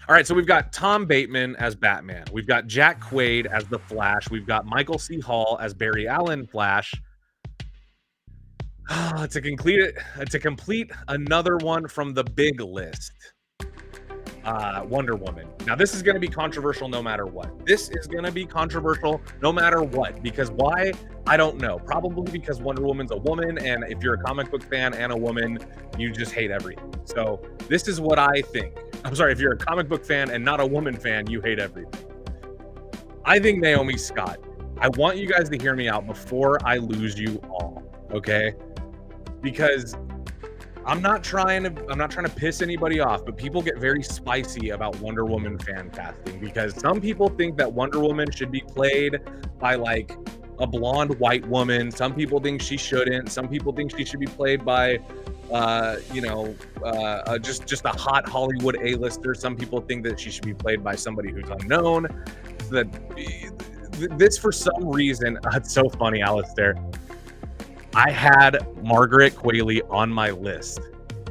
All right, so we've got Tom Bateman as Batman. We've got Jack Quaid as the Flash. We've got Michael C. Hall as Barry Allen Flash. To complete another one from the big list, Wonder Woman. Now, this is going to be controversial no matter what. This is going to be controversial no matter what. Because why? I don't know. Probably because Wonder Woman's a woman, and if you're a comic book fan and a woman, you just hate everything. So this is what I think. I'm sorry, if you're a comic book fan and not a woman fan, you hate everything. I think Naomi Scott. I want you guys to hear me out before I lose you all, okay? Because I'm not trying to piss anybody off, but people get very spicy about Wonder Woman fan casting because some people think that Wonder Woman should be played by like a blonde white woman. Some people think she shouldn't. Some people think she should be played by just a hot Hollywood A-lister. Some people think that she should be played by somebody who's unknown. This for some reason, it's so funny, Alistair. I had Margaret Qualley on my list.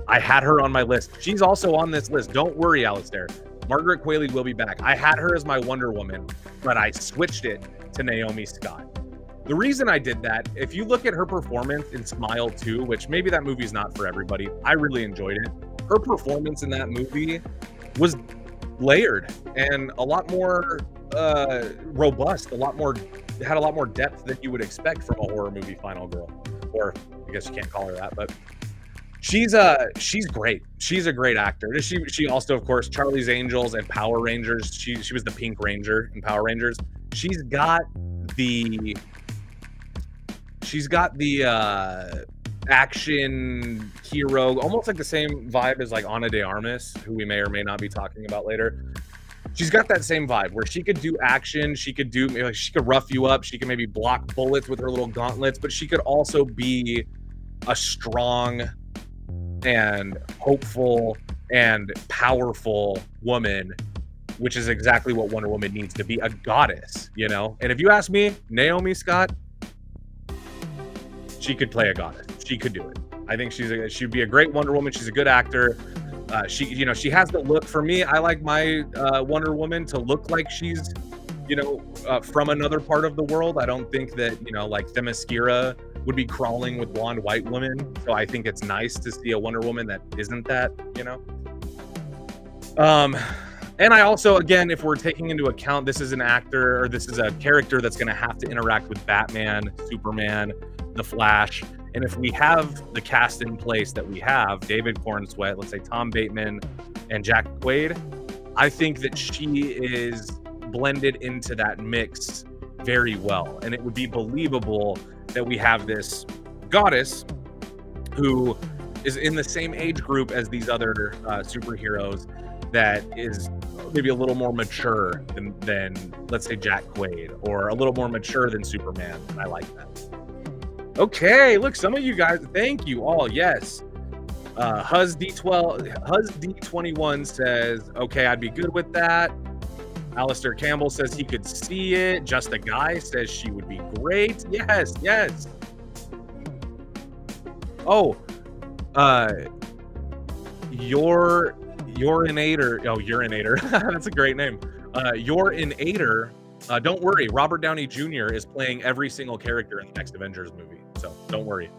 I had her on my list. She's also on this list. Don't worry, Alistair. Margaret Qualley will be back. I had her as my Wonder Woman, but I switched it to Naomi Scott. The reason I did that, if you look at her performance in Smile 2, which maybe that movie's not for everybody, I really enjoyed it. Her performance in that movie was layered and a lot more robust, had a lot more depth than you would expect from a horror movie final girl, or I guess you can't call her that, but she's great. She's a great actor. She also, of course, Charlie's Angels and Power Rangers. She was the Pink Ranger in Power Rangers. She's got the action hero, almost like the same vibe as like Ana de Armas, who we may or may not be talking about later. She's got that same vibe where she could do action, she could rough you up, she could maybe block bullets with her little gauntlets, but she could also be a strong and hopeful and powerful woman, which is exactly what Wonder Woman needs to be, a goddess, you know? And if you ask me, Naomi Scott, she could play a goddess. She could do it. I think she'd be a great Wonder Woman. She's a good actor. She has the look. For me, I like my Wonder Woman to look like she's, from another part of the world. I don't think that, like Themyscira would be crawling with blonde white women. So I think it's nice to see a Wonder Woman that isn't that, And I also, again, if we're taking into account this is an actor or this is a character that's going to have to interact with Batman, Superman, The Flash, and if we have the cast in place that we have, David Cornsweet, let's say Tom Bateman, and Jack Quaid, I think that she is blended into that mix very well. And it would be believable that we have this goddess who is in the same age group as these other superheroes that is maybe a little more mature than let's say Jack Quaid, or a little more mature than Superman. And I like that. Okay, look, some of you guys, thank you all. Yes. Huz D21 says, okay, I'd be good with that. Alistair Campbell says he could see it. Just a Guy says she would be great. Yes. Oh, Urinator. Oh, Urinator. That's a great name. Urinator. Don't worry. Robert Downey Jr. is playing every single character in the next Avengers movie. So don't worry.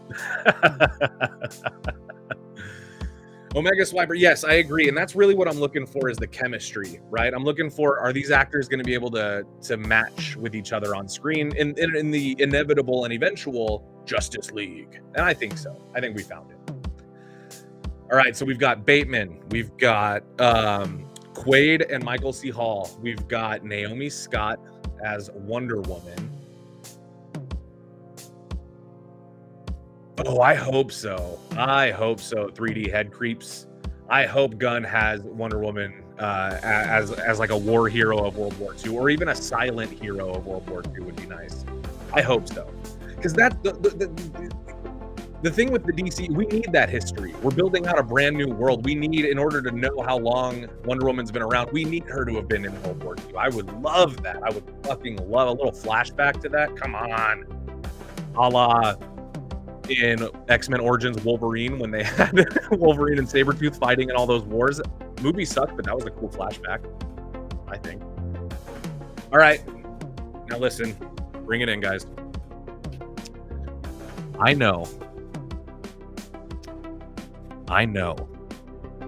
Omega Swiper. Yes, I agree. And that's really what I'm looking for is the chemistry, right? I'm looking for, are these actors going to be able to match with each other on screen in the inevitable and eventual Justice League? And I think so. I think we found it. All right, so we've got Bateman, we've got Quaid and Michael C. Hall, we've got Naomi Scott as Wonder Woman. Oh, I hope so. 3D head creeps. I hope Gunn has Wonder Woman as like a war hero of World War II, or even a silent hero of World War II would be nice. I hope so, because that's the thing with the DC, we need that history. We're building out a brand new world. We need, in order to know how long Wonder Woman's been around, we need her to have been in World War II. I would love that. I would fucking love a little flashback to that. Come on. A la in X-Men Origins Wolverine, when they had Wolverine and Sabretooth fighting in all those wars. Movie sucked, but that was a cool flashback, I think. All right. Now listen. Bring it in, guys. I know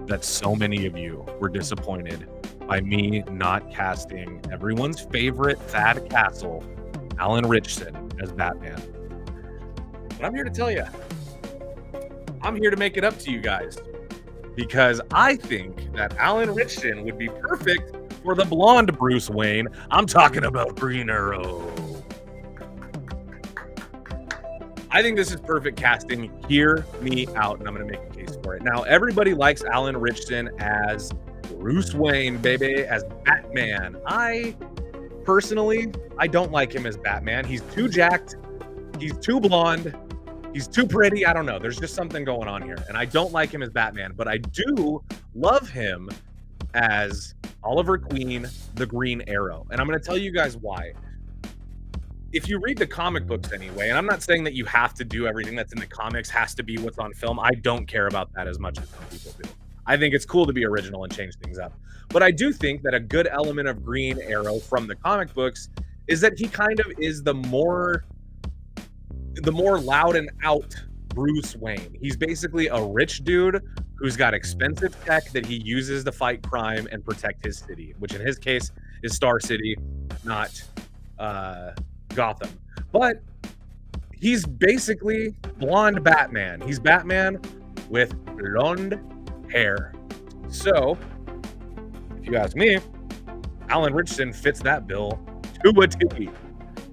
that so many of you were disappointed by me not casting everyone's favorite Thad Castle, Alan Ritchson, as Batman. But I'm here to tell you, I'm here to make it up to you guys, because I think that Alan Ritchson would be perfect for the blonde Bruce Wayne. I'm talking about Green Arrow. I think this is perfect casting. Hear me out, and I'm going to make a case for it. Now, everybody likes Alan Ritchson as Bruce Wayne, baby, as Batman. I don't like him as Batman. He's too jacked. He's too blonde. He's too pretty. I don't know. There's just something going on here, and I don't like him as Batman, but I do love him as Oliver Queen, the Green Arrow, and I'm going to tell you guys why. If you read the comic books anyway, and I'm not saying that you have to do everything that's in the comics has to be what's on film. I don't care about that as much as some people do. I think it's cool to be original and change things up. But I do think that a good element of Green Arrow from the comic books is that he kind of is the more loud and out Bruce Wayne. He's basically a rich dude who's got expensive tech that he uses to fight crime and protect his city, which in his case is Star City, not Gotham. But he's basically blonde Batman. He's Batman with blonde hair. So, if you ask me, Alan Ritchson fits that bill to a T.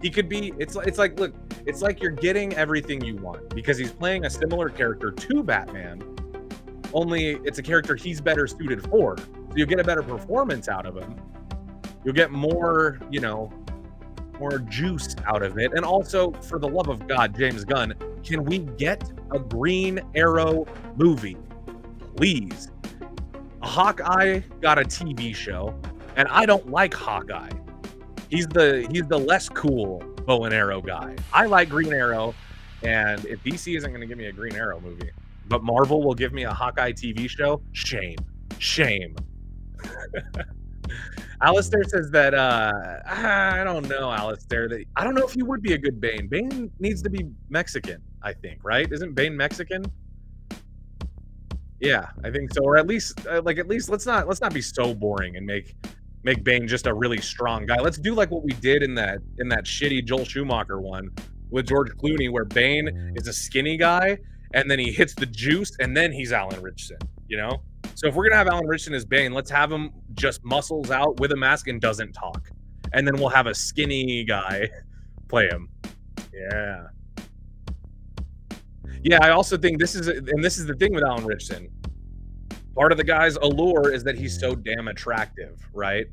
He could be, it's like, look, it's like you're getting everything you want because he's playing a similar character to Batman, only it's a character he's better suited for. So you'll get a better performance out of him. You'll get more, more juice out of it. And also, for the love of God, James Gunn, can we get a Green Arrow movie? Please. Hawkeye got a TV show, and I don't like Hawkeye. He's the less cool bow and arrow guy. I like Green Arrow, and if DC isn't going to give me a Green Arrow movie, but Marvel will give me a Hawkeye TV show, shame. Alistair says that, I don't know, Alistair. I don't know if he would be a good Bane. Bane needs to be Mexican, I think, right? Isn't Bane Mexican? Yeah, I think so. Or at least let's not be so boring and make Bane just a really strong guy. Let's do like what we did in that shitty Joel Schumacher one with George Clooney, where Bane is a skinny guy and then he hits the juice and then he's Alan Ritchson, So if we're gonna have Alan Ritchson as Bane, let's have him just muscles out with a mask and doesn't talk, and then we'll have a skinny guy play him. Yeah, I also think this is the thing with Alan Ritchson. Part of the guy's allure is that he's so damn attractive, right?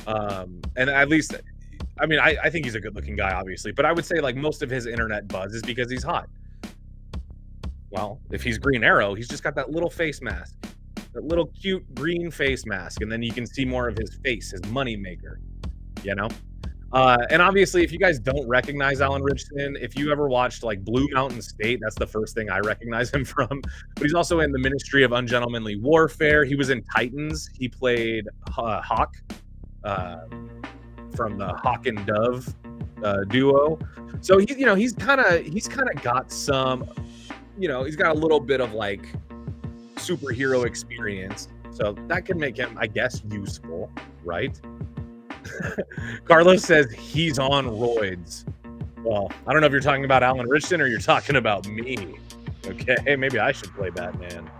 And at least, I mean, I think he's a good-looking guy, obviously, but I would say like most of his internet buzz is because he's hot. Well, if he's Green Arrow, he's just got that little face mask, that little cute green face mask, and then you can see more of his face, his money maker, And obviously, if you guys don't recognize Alan Ritchson, if you ever watched like Blue Mountain State, that's the first thing I recognize him from. But he's also in the Ministry of Ungentlemanly Warfare. He was in Titans. He played Hawk from the Hawk and Dove duo. So he's kind of got some, he's got a little bit of like superhero experience. So that can make him, I guess, useful, right? Carlos says he's on roids. Well, I don't know if you're talking about Alan Ritchson or you're talking about me. Okay, maybe I should play Batman.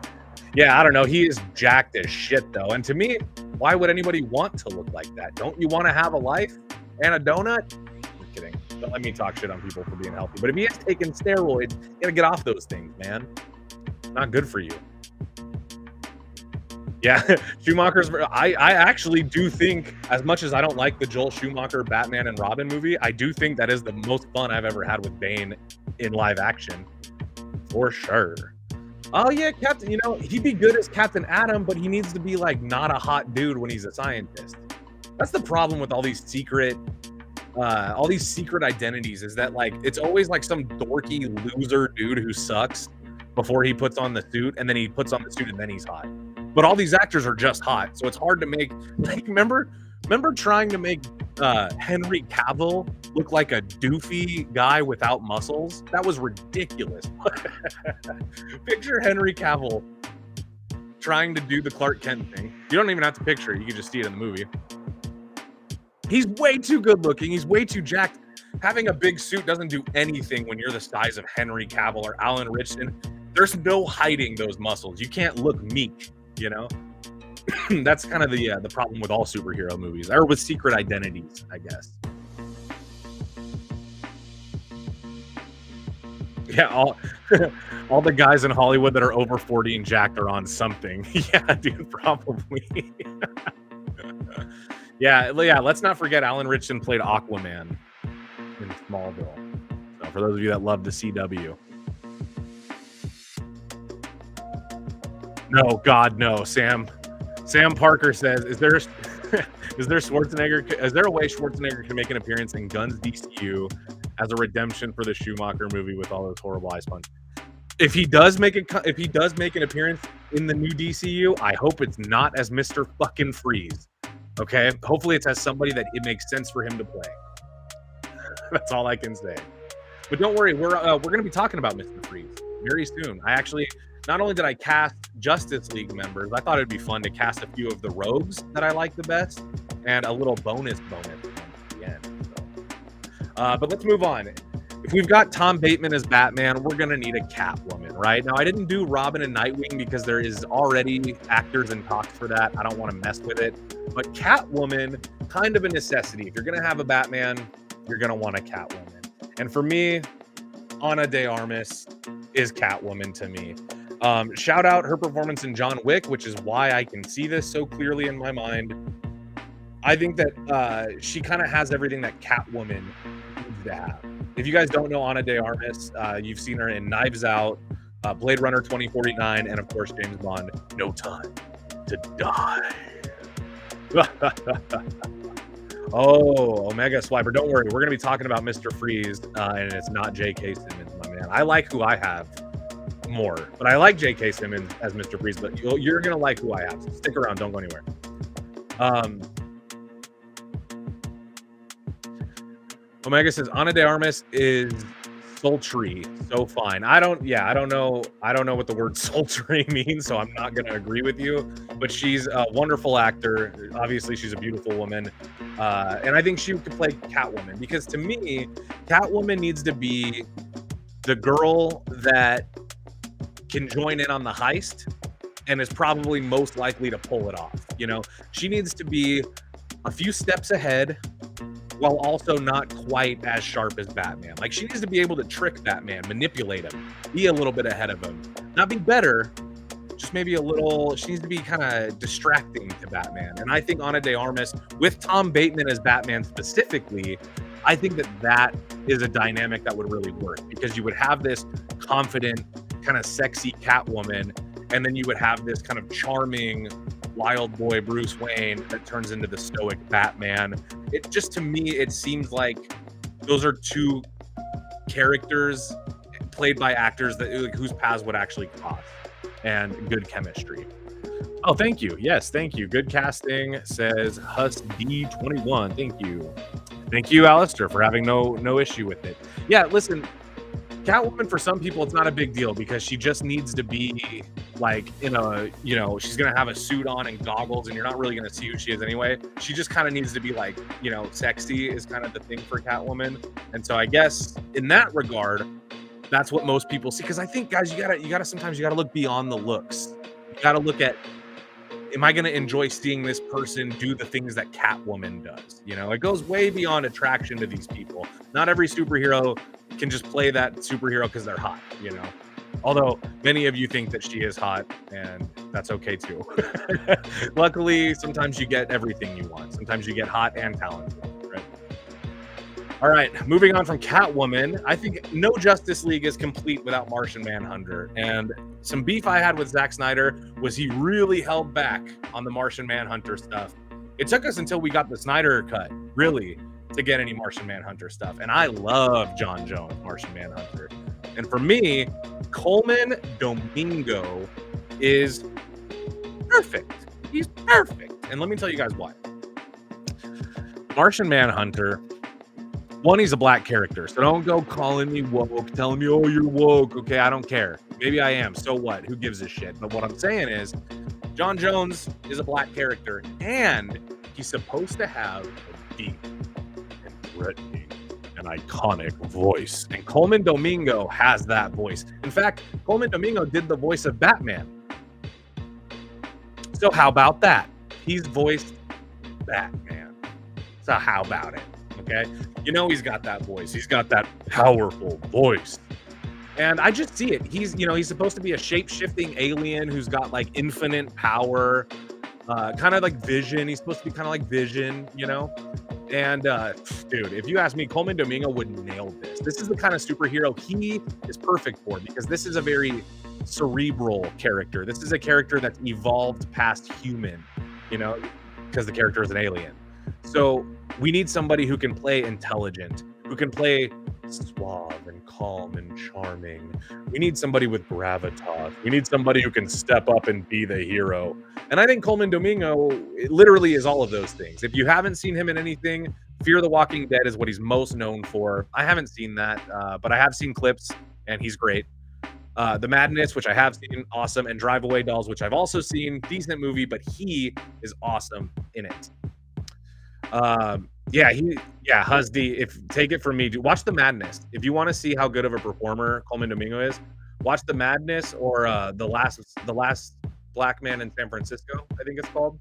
Yeah, I don't know. He is jacked as shit, though. And to me, why would anybody want to look like that? Don't you want to have a life and a donut? I'm kidding. Don't let me talk shit on people for being healthy. But if he is taking steroids, you gotta get off those things, man. Not good for you. Yeah, Schumacher's. I actually do think, as much as I don't like the Joel Schumacher Batman and Robin movie, I do think that is the most fun I've ever had with Bane in live action, for sure. Oh yeah, Captain. He'd be good as Captain Atom, but he needs to be like not a hot dude when he's a scientist. That's the problem with all these secret identities, is that like it's always like some dorky loser dude who sucks before he puts on the suit, and then he puts on the suit and then he's hot. But all these actors are just hot, so it's hard to make. Like, remember trying to make Henry Cavill look like a doofy guy without muscles? That was ridiculous. Picture Henry Cavill trying to do the Clark Kent thing. You don't even have to picture it. You can just see it in the movie. He's way too good looking. He's way too jacked. Having a big suit doesn't do anything when you're the size of Henry Cavill or Alan Richardson. There's no hiding those muscles. You can't look meek, you know? That's kind of the problem with all superhero movies, or with secret identities, I guess. Yeah, all the guys in Hollywood that are over 40 and jacked are on something. Yeah, dude, probably. Yeah, let's not forget Alan Richardson played Aquaman in Smallville. So for those of you that love the CW. No, God, no. Sam Parker says, is there Schwarzenegger? Is there a way Schwarzenegger can make an appearance in Gunn's DCU as a redemption for the Schumacher movie with all those horrible eye sponge? If he does make an appearance in the new DCU, I hope it's not as Mr. fucking Freeze. Okay, hopefully it's as somebody that it makes sense for him to play. That's all I can say. But don't worry, we're going to be talking about Mr. Freeze very soon. I actually, not only did I cast Justice League members, I thought it'd be fun to cast a few of the rogues that I like the best, and a little bonus at the end. So. But let's move on. If we've got Tom Bateman as Batman, we're going to need a Catwoman, right? Now, I didn't do Robin and Nightwing because there is already actors in talks for that. I don't want to mess with it. But Catwoman, kind of a necessity. If you're going to have a Batman, you're going to want a Catwoman. And for me, Ana de Armas is Catwoman to me. Shout out her performance in John Wick, which is why I can see this so clearly in my mind. I think that she kind of has everything that Catwoman needs to have. If you guys don't know Ana de Armas, you've seen her in Knives Out, Blade Runner 2049, and of course James Bond, No Time to Die. Oh, Omega Swiper, don't worry. We're going to be talking about Mr. Freeze, and it's not J.K. Simmons, my man. I like who I have more, but I like J.K. Simmons as Mr. Freeze, but you're going to like who I have. So stick around. Don't go anywhere. Omega says Ana de Armas is sultry, so fine. I don't know what the word sultry means, so I'm not going to agree with you. But she's a wonderful actor. Obviously, she's a beautiful woman, and I think she could play Catwoman because to me, Catwoman needs to be the girl that can join in on the heist and is probably most likely to pull it off. You know, she needs to be a few steps ahead, while also not quite as sharp as Batman. Like, she needs to be able to trick Batman, manipulate him, be a little bit ahead of him. Not be better, just maybe a little, she needs to be kind of distracting to Batman. And I think Ana de Armas, with Tom Bateman as Batman specifically, I think that is a dynamic that would really work, because you would have this confident, kind of sexy Catwoman, and then you would have this kind of charming wild boy Bruce Wayne that turns into the stoic Batman. It just, to me, it seems like those are two characters played by actors that, like, whose paths would actually cross, and good chemistry. Oh, thank you. Yes, thank you. Good casting, says Hus D21. Thank you, Alistair, for having no issue with it. Yeah, listen, Catwoman, for some people, it's not a big deal because she just needs to be like in a, she's going to have a suit on and goggles and you're not really going to see who she is anyway. She just kind of needs to be like, sexy is kind of the thing for Catwoman. And so I guess in that regard, that's what most people see. Because I think, guys, you gotta sometimes you gotta look beyond the looks. You gotta look at, am I going to enjoy seeing this person do the things that Catwoman does? It goes way beyond attraction to these people. Not every superhero can just play that superhero because they're hot, Although many of you think that she is hot, and that's okay too. Luckily, sometimes you get everything you want. Sometimes you get hot and talented, right? All right, moving on from Catwoman, I think no Justice League is complete without Martian Manhunter. And some beef I had with Zack Snyder was he really held back on the Martian Manhunter stuff. It took us until we got the Snyder cut, really, to get any Martian Manhunter stuff. And I love John Jones, Martian Manhunter. And for me, Coleman Domingo is perfect. He's perfect. And let me tell you guys why. Martian Manhunter, one, he's a black character. So don't go calling me woke, telling me, oh, you're woke. Okay, I don't care. Maybe I am. So what? Who gives a shit? But what I'm saying is, John Jones is a black character, and he's supposed to have a deep and threatening and iconic voice. And Coleman Domingo has that voice. In fact, Coleman Domingo did the voice of Batman. So how about that? He's voiced Batman. So how about it? Okay? You know he's got that voice. He's got that powerful voice. And I just see it. He's supposed to be a shape-shifting alien who's got like infinite power, kind of like Vision. He's supposed to be kind of like Vision, you know? And dude, if you ask me, Coleman Domingo would nail this. This is the kind of superhero he is perfect for, because this is a very cerebral character. This is a character that's evolved past human, you know, because the character is an alien. So we need somebody who can play intelligent, who can play suave and calm and charming. We need somebody with gravitas. We need somebody who can step up and be the hero. And I think Coleman Domingo literally is all of those things. If you haven't seen him in anything, Fear the Walking Dead is what he's most known for. I haven't seen that, but I have seen clips, and he's great. The Madness, which I have seen, awesome. And Drive Away Dolls, which I've also seen, decent movie, but he is awesome in it. Husdy, if take it from me, watch The Madness. If you want to see how good of a performer Coleman Domingo is, watch The Madness or the last Black Man in San Francisco, I think it's called.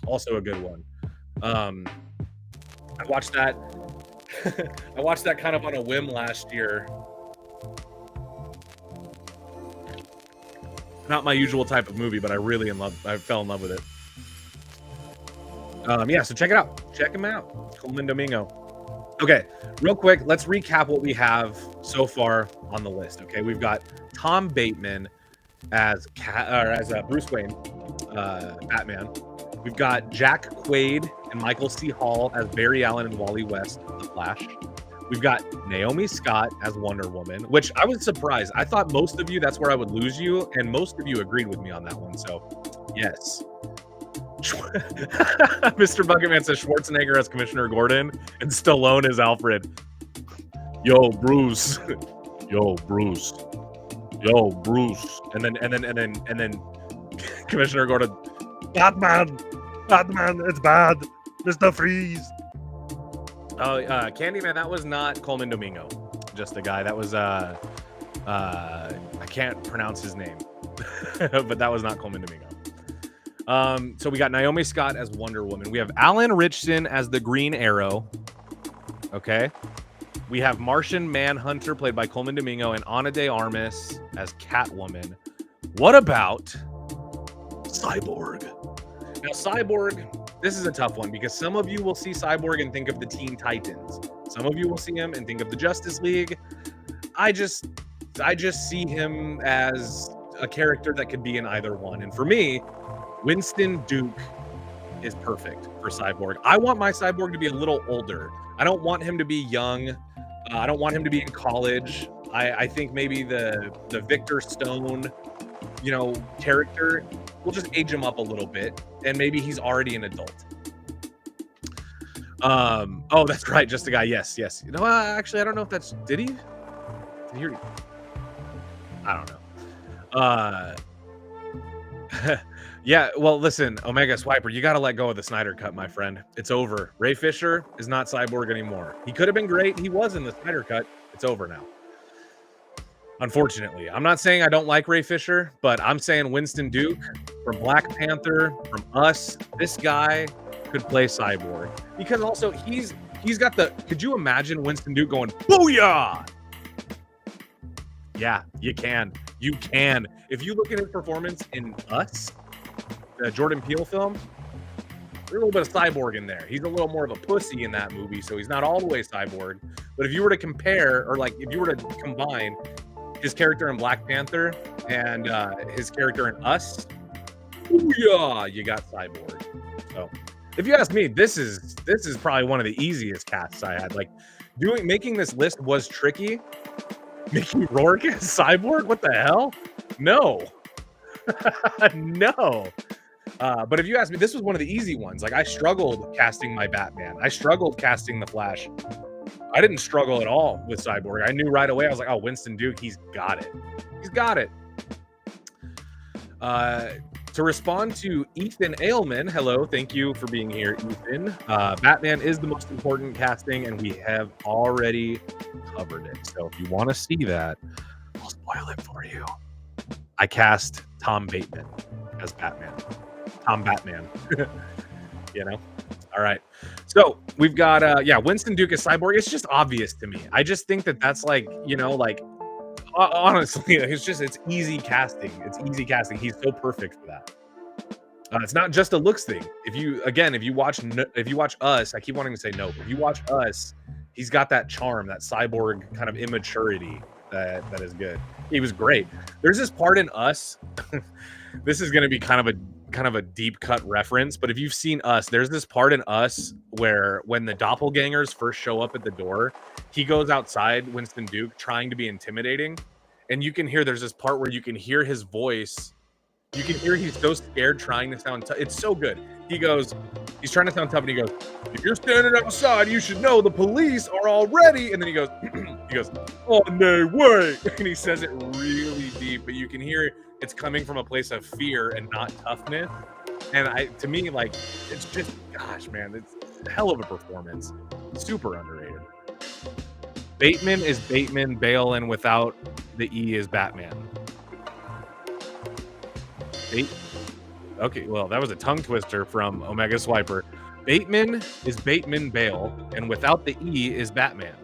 Also a good one. I watched that. I watched that kind of on a whim last year. Not my usual type of movie, but I fell in love with it. So check it out. Check him out. Coleman Domingo. Okay, real quick, let's recap what we have so far on the list. Okay, we've got Tom Bateman as Bruce Wayne, Batman. We've got Jack Quaid and Michael C. Hall as Barry Allen and Wally West, The Flash. We've got Naomi Scott as Wonder Woman, which I was surprised. I thought most of you, that's where I would lose you, and most of you agreed with me on that one. So, yes. Mr. Bucketman says Schwarzenegger as Commissioner Gordon and Stallone as Alfred. Yo, Bruce. Yo, Bruce. Yo, Bruce. And then Commissioner Gordon. Batman, it's bad. Mr. Freeze. Oh, Candyman, that was not Coleman Domingo. Just the guy. That was I can't pronounce his name. But that was not Coleman Domingo. So we got Naomi Scott as Wonder Woman. We have Alan Ritchson as the Green Arrow. Okay. We have Martian Manhunter, played by Coleman Domingo, and Ana de Armas as Catwoman. What about Cyborg? Now, Cyborg, this is a tough one, because some of you will see Cyborg and think of the Teen Titans. Some of you will see him and think of the Justice League. I just see him as a character that could be in either one. And for me, Winston Duke is perfect for Cyborg. I want my Cyborg to be a little older. I don't want him to be young. I don't want him to be in college. I think maybe the Victor Stone, character, we'll just age him up a little bit, and maybe he's already an adult. Oh, that's right, just a guy. Yes. Actually, I don't know if that's. Did he? I don't know. Yeah, well, listen, Omega Swiper, you got to let go of the Snyder Cut, my friend. It's over. Ray Fisher is not Cyborg anymore. He could have been great. He was in the Snyder Cut. It's over now. Unfortunately. I'm not saying I don't like Ray Fisher, but I'm saying Winston Duke from Black Panther, from Us, this guy could play Cyborg. Because also, he's got the... Could you imagine Winston Duke going, booyah? Yeah, you can. You can. If you look at his performance in Us, the Jordan Peele film, there's a little bit of Cyborg in there. He's a little more of a pussy in that movie, so he's not all the way Cyborg. But if you were to compare, or like if you were to combine his character in Black Panther and his character in Us, booyah, you got Cyborg. So if you ask me, this is probably one of the easiest casts I had. Like making this list was tricky. Mickey Rourke as Cyborg? What the hell? No. No. But if you ask me, this was one of the easy ones. Like I struggled casting my Batman. I struggled casting the Flash. I didn't struggle at all with Cyborg. I knew right away. I was like, oh, Winston Duke, he's got it. He's got it. To respond to Ethan Ailman, hello, thank you for being here, Ethan. Batman is the most important casting, and we have already covered it. So if you want to see that, I'll spoil it for you. I cast Tom Bateman as Batman. Tom Batman. You know? All right. So we've got, Winston Duke as Cyborg. It's just obvious to me. I just think that that's like, you know, like, honestly, it's easy casting. It's easy casting. He's so perfect for that. It's not just a looks thing. If you watch Us, I keep wanting to say no. If you watch Us, he's got that charm, that cyborg kind of immaturity that is good. He was great. There's this part in Us. This is going to be kind of a deep cut reference, but if you've seen Us, there's this part in Us where when the doppelgangers first show up at the door, he goes outside, Winston Duke, trying to be intimidating, and you can hear there's this part where you can hear his voice. You can hear he's so scared trying to sound tough. It's so good. He's trying to sound tough, and he goes, "If you're standing outside, you should know the police are already." And then he goes, "Oh no way!" And he says it really deep, but you can hear it's coming from a place of fear and not toughness. And to me, like, it's just, gosh, man, it's a hell of a performance. Super underrated. Bateman is Bateman. Bale, and without the E is Batman. Okay, well, that was a tongue twister from Omega Swiper. Bateman is Bateman Bale, and without the E is Batman.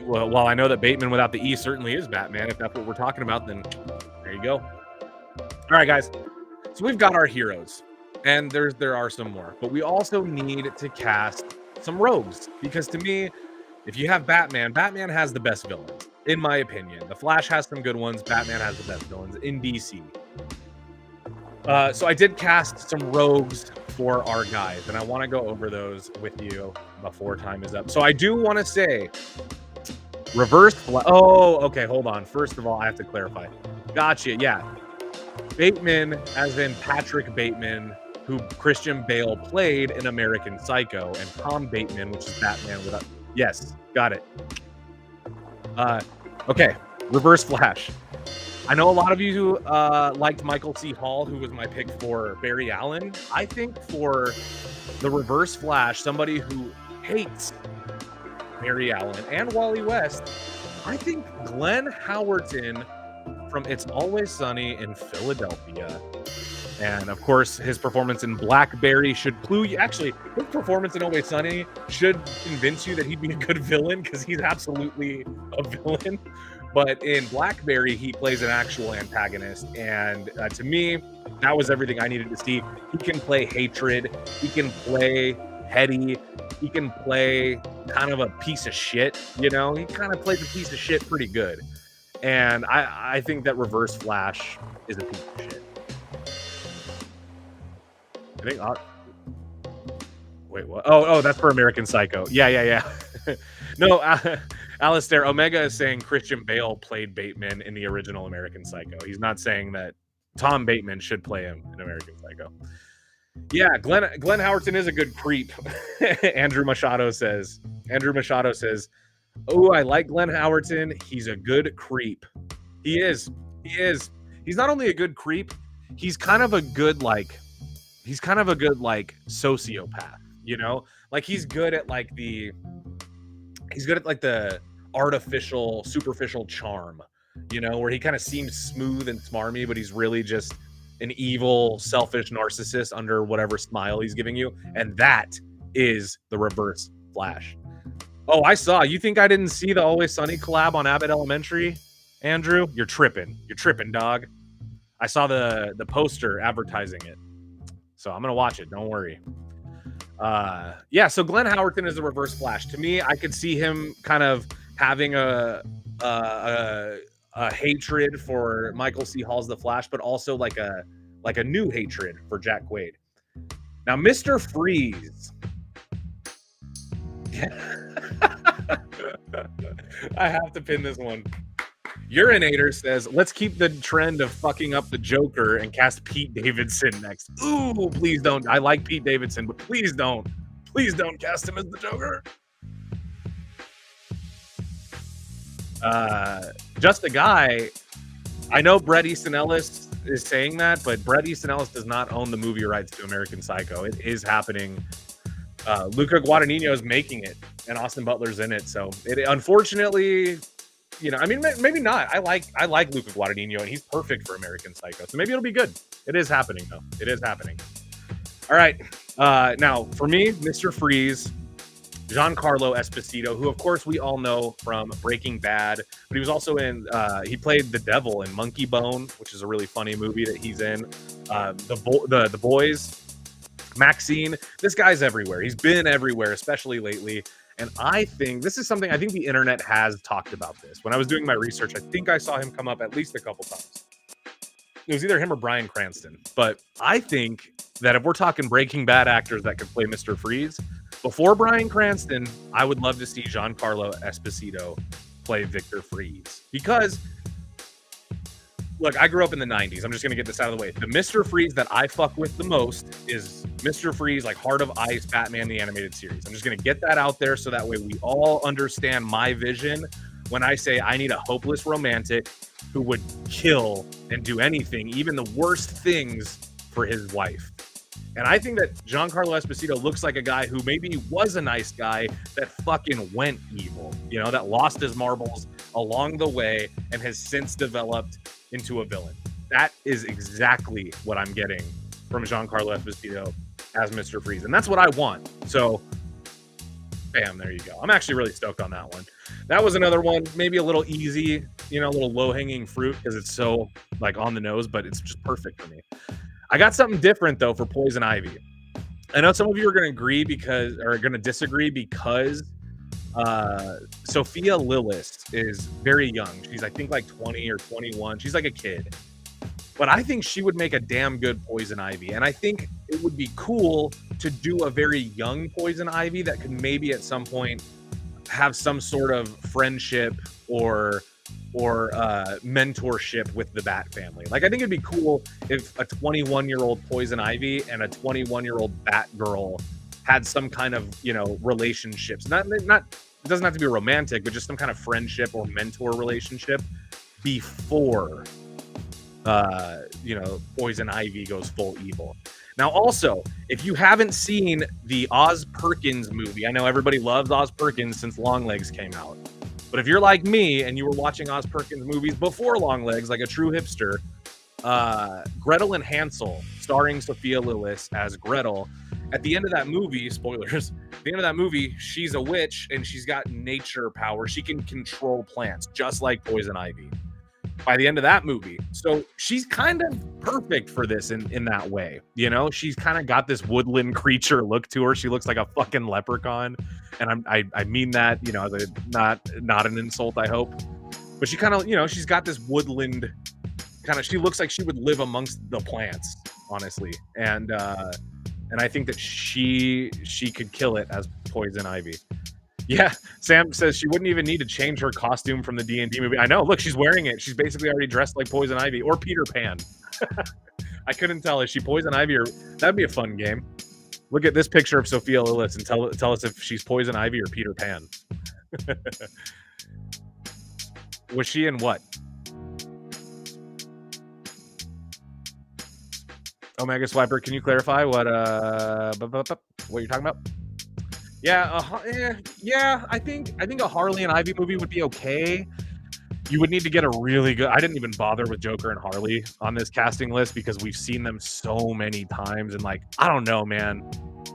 Well, I know that Bateman without the E certainly is Batman. If that's what we're talking about, then there you go. All right, guys. So we've got our heroes, and there are some more, but we also need to cast some rogues, because to me, if you have Batman has the best villains, in my opinion. The Flash has some good ones. Batman has the best villains in DC. So I did cast some rogues for our guys, and I want to go over those with you before time is up. So I do want to say, oh, okay, hold on. First of all, I have to clarify. Gotcha, yeah. Bateman, as in Patrick Bateman, who Christian Bale played in American Psycho, and Tom Bateman, which is Batman without... Yes, got it. Okay, Reverse Flash. I know a lot of you liked Michael C. Hall, who was my pick for Barry Allen. I think for the Reverse Flash, somebody who hates Barry Allen and Wally West, I think Glenn Howerton from It's Always Sunny in Philadelphia. And of course, his performance in Blackberry should clue you. Actually, his performance in Always Sunny should convince you that he'd be a good villain, because he's absolutely a villain. But in Blackberry, he plays an actual antagonist. And to me, that was everything I needed to see. He can play hatred. He can play heady. He can play kind of a piece of shit. You know, he kind of plays a piece of shit pretty good. And I think that Reverse Flash is a piece of shit. I think, wait, what? Oh, that's for American Psycho. Yeah. No, Alistair, Omega is saying Christian Bale played Bateman in the original American Psycho. He's not saying that Tom Bateman should play him in American Psycho. Yeah, Glenn Howerton is a good creep. Andrew Machado says, "Oh, I like Glenn Howerton. He's a good creep." He is. He's not only a good creep, he's kind of a good sociopath, you know? Like, he's good at the artificial, superficial charm, you know, where he kind of seems smooth and smarmy, but he's really just an evil, selfish narcissist under whatever smile he's giving you. And that is the Reverse Flash. Oh, you think I didn't see the Always Sunny collab on Abbott Elementary, Andrew? You're tripping, dog. I saw the poster advertising it. So I'm going to watch it. Don't worry. So Glenn Howerton is the Reverse Flash. To me, I could see him kind of having a hatred for Michael C. Hall's The Flash, but also like a new hatred for Jack Quaid. Now, Mr. Freeze. I have to pin this one. Urinator says, "Let's keep the trend of fucking up the Joker and cast Pete Davidson next." Ooh, please don't. I like Pete Davidson, but please don't. Please don't cast him as the Joker. Just a Guy I know Bret Easton Ellis is saying that, but Bret Easton Ellis does not own the movie rights to American Psycho. It is happening. Luca Guadagnino is making it, and Austin Butler's in it. So it unfortunately, you know, I mean, maybe not. I like Luca Guadagnino, and he's perfect for American Psycho. So maybe it'll be good. It is happening, though. It is happening. All right. Now, for me, Mr. Freeze, Giancarlo Esposito, who, of course, we all know from Breaking Bad, but he was also in, he played the devil in Monkey Bone, which is a really funny movie that he's in. The Boys, Maxine. This guy's everywhere. He's been everywhere, especially lately. And I think this is something I think the internet has talked about this. When I was doing my research, I think I saw him come up at least a couple times. It was either him or Bryan Cranston. But I think that if we're talking Breaking Bad actors that could play Mr. Freeze, before Bryan Cranston, I would love to see Giancarlo Esposito play Victor Freeze. Because, look, I grew up in the 90s. I'm just going to get this out of the way. The Mr. Freeze that I fuck with the most is Mr. Freeze, like Heart of Ice, Batman the Animated Series. I'm just going to get that out there so that way we all understand my vision when I say I need a hopeless romantic who would kill and do anything, even the worst things, for his wife. And I think that Giancarlo Esposito looks like a guy who maybe was a nice guy that fucking went evil, you know, that lost his marbles along the way and has since developed into a villain. That is exactly what I'm getting from Giancarlo Esposito as Mr. Freeze. And that's what I want. So, bam, there you go. I'm actually really stoked on that one. That was another one, maybe a little easy, you know, a little low-hanging fruit because it's so, like, on the nose, but it's just perfect for me. I got something different, though, for Poison Ivy. I know some of you are going to agree because, or going to disagree because Sophia Lillis is very young. She's, I think, like 20 or 21. She's like a kid. But I think she would make a damn good Poison Ivy. And I think it would be cool to do a very young Poison Ivy that could maybe at some point have some sort of friendship or mentorship with the Bat family. Like, I think it'd be cool if a 21-year-old Poison Ivy and a 21-year-old Batgirl had some kind of, you know, relationships. Not it doesn't have to be romantic, but just some kind of friendship or mentor relationship before Poison Ivy goes full evil. Now, also, if you haven't seen the Oz Perkins movie, I know everybody loves Oz Perkins since Longlegs came out. But if you're like me and you were watching Oz Perkins movies before Longlegs, like a true hipster, Gretel and Hansel, starring Sophia Lillis as Gretel, at the end of that movie, spoilers, at the end of that movie, she's a witch and she's got nature power. She can control plants, just like Poison Ivy. By the end of that movie. So she's kind of perfect for this in that way. You know, she's kind of got this woodland creature look to her. She looks like a fucking leprechaun. And I mean that, you know, not an insult, I hope. But she kind of, you know, she's got this woodland kind of, she looks like she would live amongst the plants, honestly. And I think that she could kill it as Poison Ivy. Yeah, Sam says she wouldn't even need to change her costume from the D&D movie. I know. Look, she's wearing it. She's basically already dressed like Poison Ivy or Peter Pan. I couldn't tell. Is she Poison Ivy or... That'd be a fun game. Look at this picture of Sophia Lillis and tell us if she's Poison Ivy or Peter Pan. Was she in what? Omega Swiper, can you clarify what you're talking about? Yeah, I think a Harley and Ivy movie would be okay. You would need to get a really good... I didn't even bother with Joker and Harley on this casting list because we've seen them so many times. And, like, I don't know, man.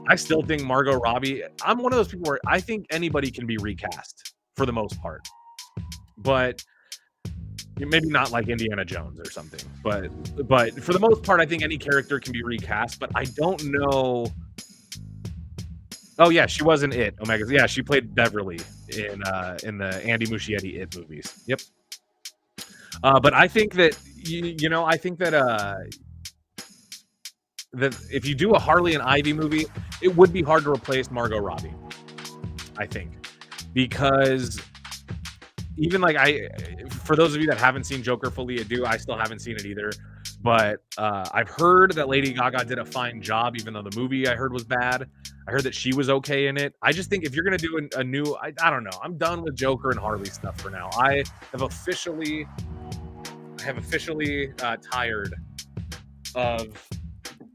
I still think Margot Robbie... I'm one of those people where I think anybody can be recast for the most part. But maybe not like Indiana Jones or something. But for the most part, I think any character can be recast. But I don't know... Oh yeah, she was in It. Omega. Yeah, she played Beverly in the Andy Muschietti It movies. Yep. But I think that I think that that if you do a Harley and Ivy movie, it would be hard to replace Margot Robbie. I think because even like for those of you that haven't seen Joker Folie à Deux, I still haven't seen it either. But I've heard that Lady Gaga did a fine job, even though the movie I heard was bad. I heard that she was okay in it. I just think if you're going to do a new... I don't know. I'm done with Joker and Harley stuff for now. I have officially... have officially tired of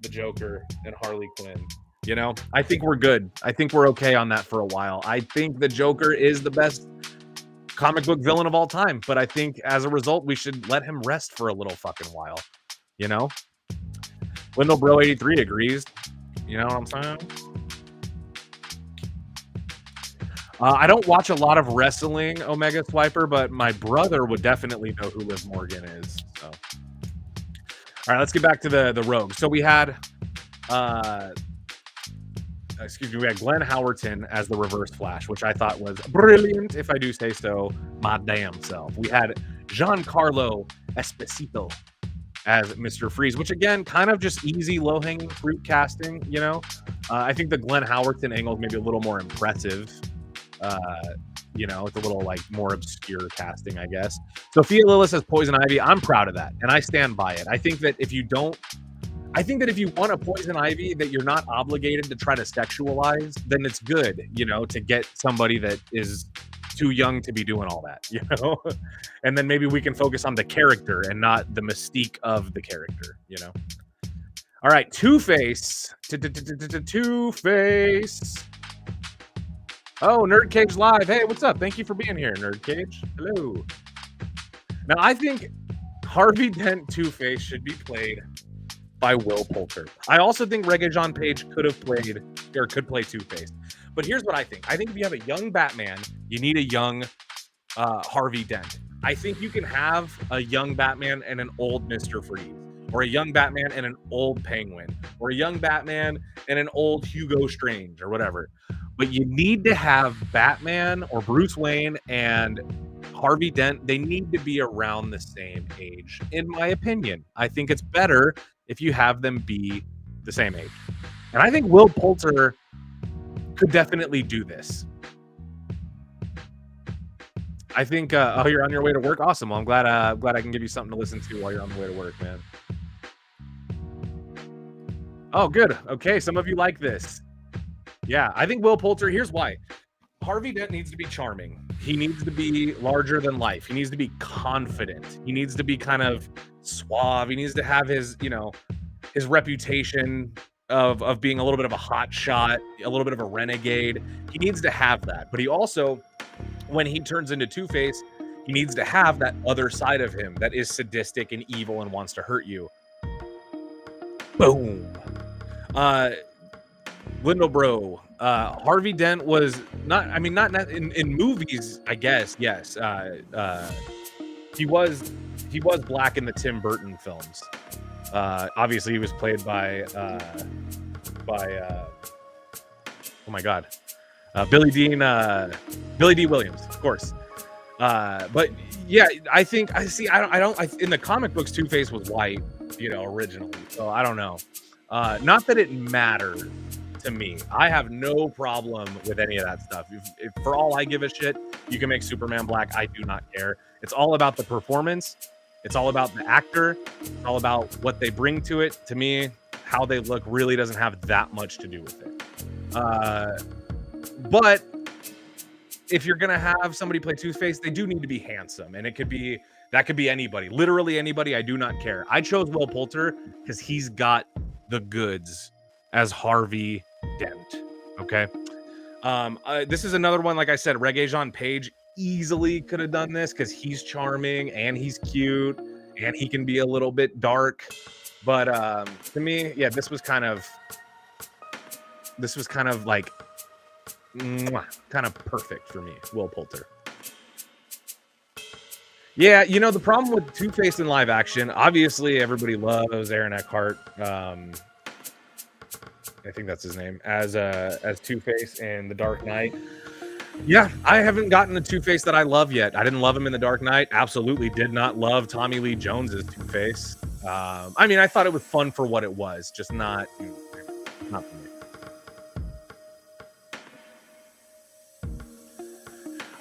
the Joker and Harley Quinn. You know, I think we're good. I think we're okay on that for a while. I think the Joker is the best comic book villain of all time, but I think as a result, we should let him rest for a little fucking while. You know, Wendell Bro 83 agrees. You know what I'm saying? I don't watch a lot of wrestling, Omega Swiper, but my brother would definitely know who Liv Morgan is. So, all right, let's get back to the Rogue. So we had, we had Glenn Howerton as the Reverse Flash, which I thought was brilliant, if I do say so, my damn self. We had Giancarlo Esposito as Mr. Freeze, which again, kind of just easy, low-hanging fruit casting, you know? I think the Glenn Howerton angle is maybe a little more impressive. You know, it's a little like more obscure casting, I guess. Sophia Lillis as Poison Ivy. I'm proud of that, and I stand by it. I think that if you want a Poison Ivy that you're not obligated to try to sexualize, then it's good, you know, to get somebody that is too young to be doing all that, you know? And then maybe we can focus on the character and not the mystique of the character, you know? All right, Two-Face. Two-Face. Oh, Nerd Cage Live. Hey, what's up? Thank you for being here, Nerd Cage. Hello. Now, I think Harvey Dent Two-Face should be played by Will Poulter. I also think Regé-Jean Page could play Two-Face. But here's what I think. I think if you have a young Batman, you need a young Harvey Dent. I think you can have a young Batman and an old Mr. Freeze, or a young Batman and an old Penguin, or a young Batman and an old Hugo Strange, or whatever. But you need to have Batman or Bruce Wayne and Harvey Dent. They need to be around the same age, in my opinion. I think it's better if you have them be the same age. And I think Will Poulter could definitely do this. I think, oh, you're on your way to work? Awesome. Well, I'm glad I can give you something to listen to while you're on the way to work, man. Oh, good. Okay, some of you like this. Yeah, I think Will Poulter, here's why. Harvey Dent needs to be charming. He needs to be larger than life. He needs to be confident. He needs to be kind of suave. He needs to have his, you know, his reputation of being a little bit of a hot shot, a little bit of a renegade. He needs to have that. But he also, when he turns into Two-Face, he needs to have that other side of him that is sadistic and evil and wants to hurt you. Boom. Windlebro, Harvey Dent was not in movies, I guess. Yes. He was black in the Tim Burton films. Obviously he was played by oh my God, Billy D. Williams, of course. But yeah, I think in the comic books, Two-Face was white, you know, originally. So I don't know. Not that it matters to me. I have no problem with any of that stuff. If for all I give a shit, you can make Superman black. I do not care. It's all about the performance. It's all about the actor. It's all about what they bring to it. To me, how they look really doesn't have that much to do with it. But if you're gonna have somebody play Two-Face, they do need to be handsome, and that could be anybody, literally anybody. I do not care. I chose Will Poulter because he's got the goods as Harvey Dent. Okay. This is another one, like I said, Regé-Jean Page easily could have done this because he's charming and he's cute and he can be a little bit dark. But to me, yeah, this was kind of like kind of perfect for me, Will Poulter. Yeah, you know, the problem with Two-Face in live action, obviously everybody loves Aaron Eckhart. I think that's his name, as Two-Face in The Dark Knight. Yeah, I haven't gotten a Two-Face that I love yet. I didn't love him in The Dark Knight. Absolutely did not love Tommy Lee Jones's Two-Face. I mean, I thought it was fun for what it was, just not for me.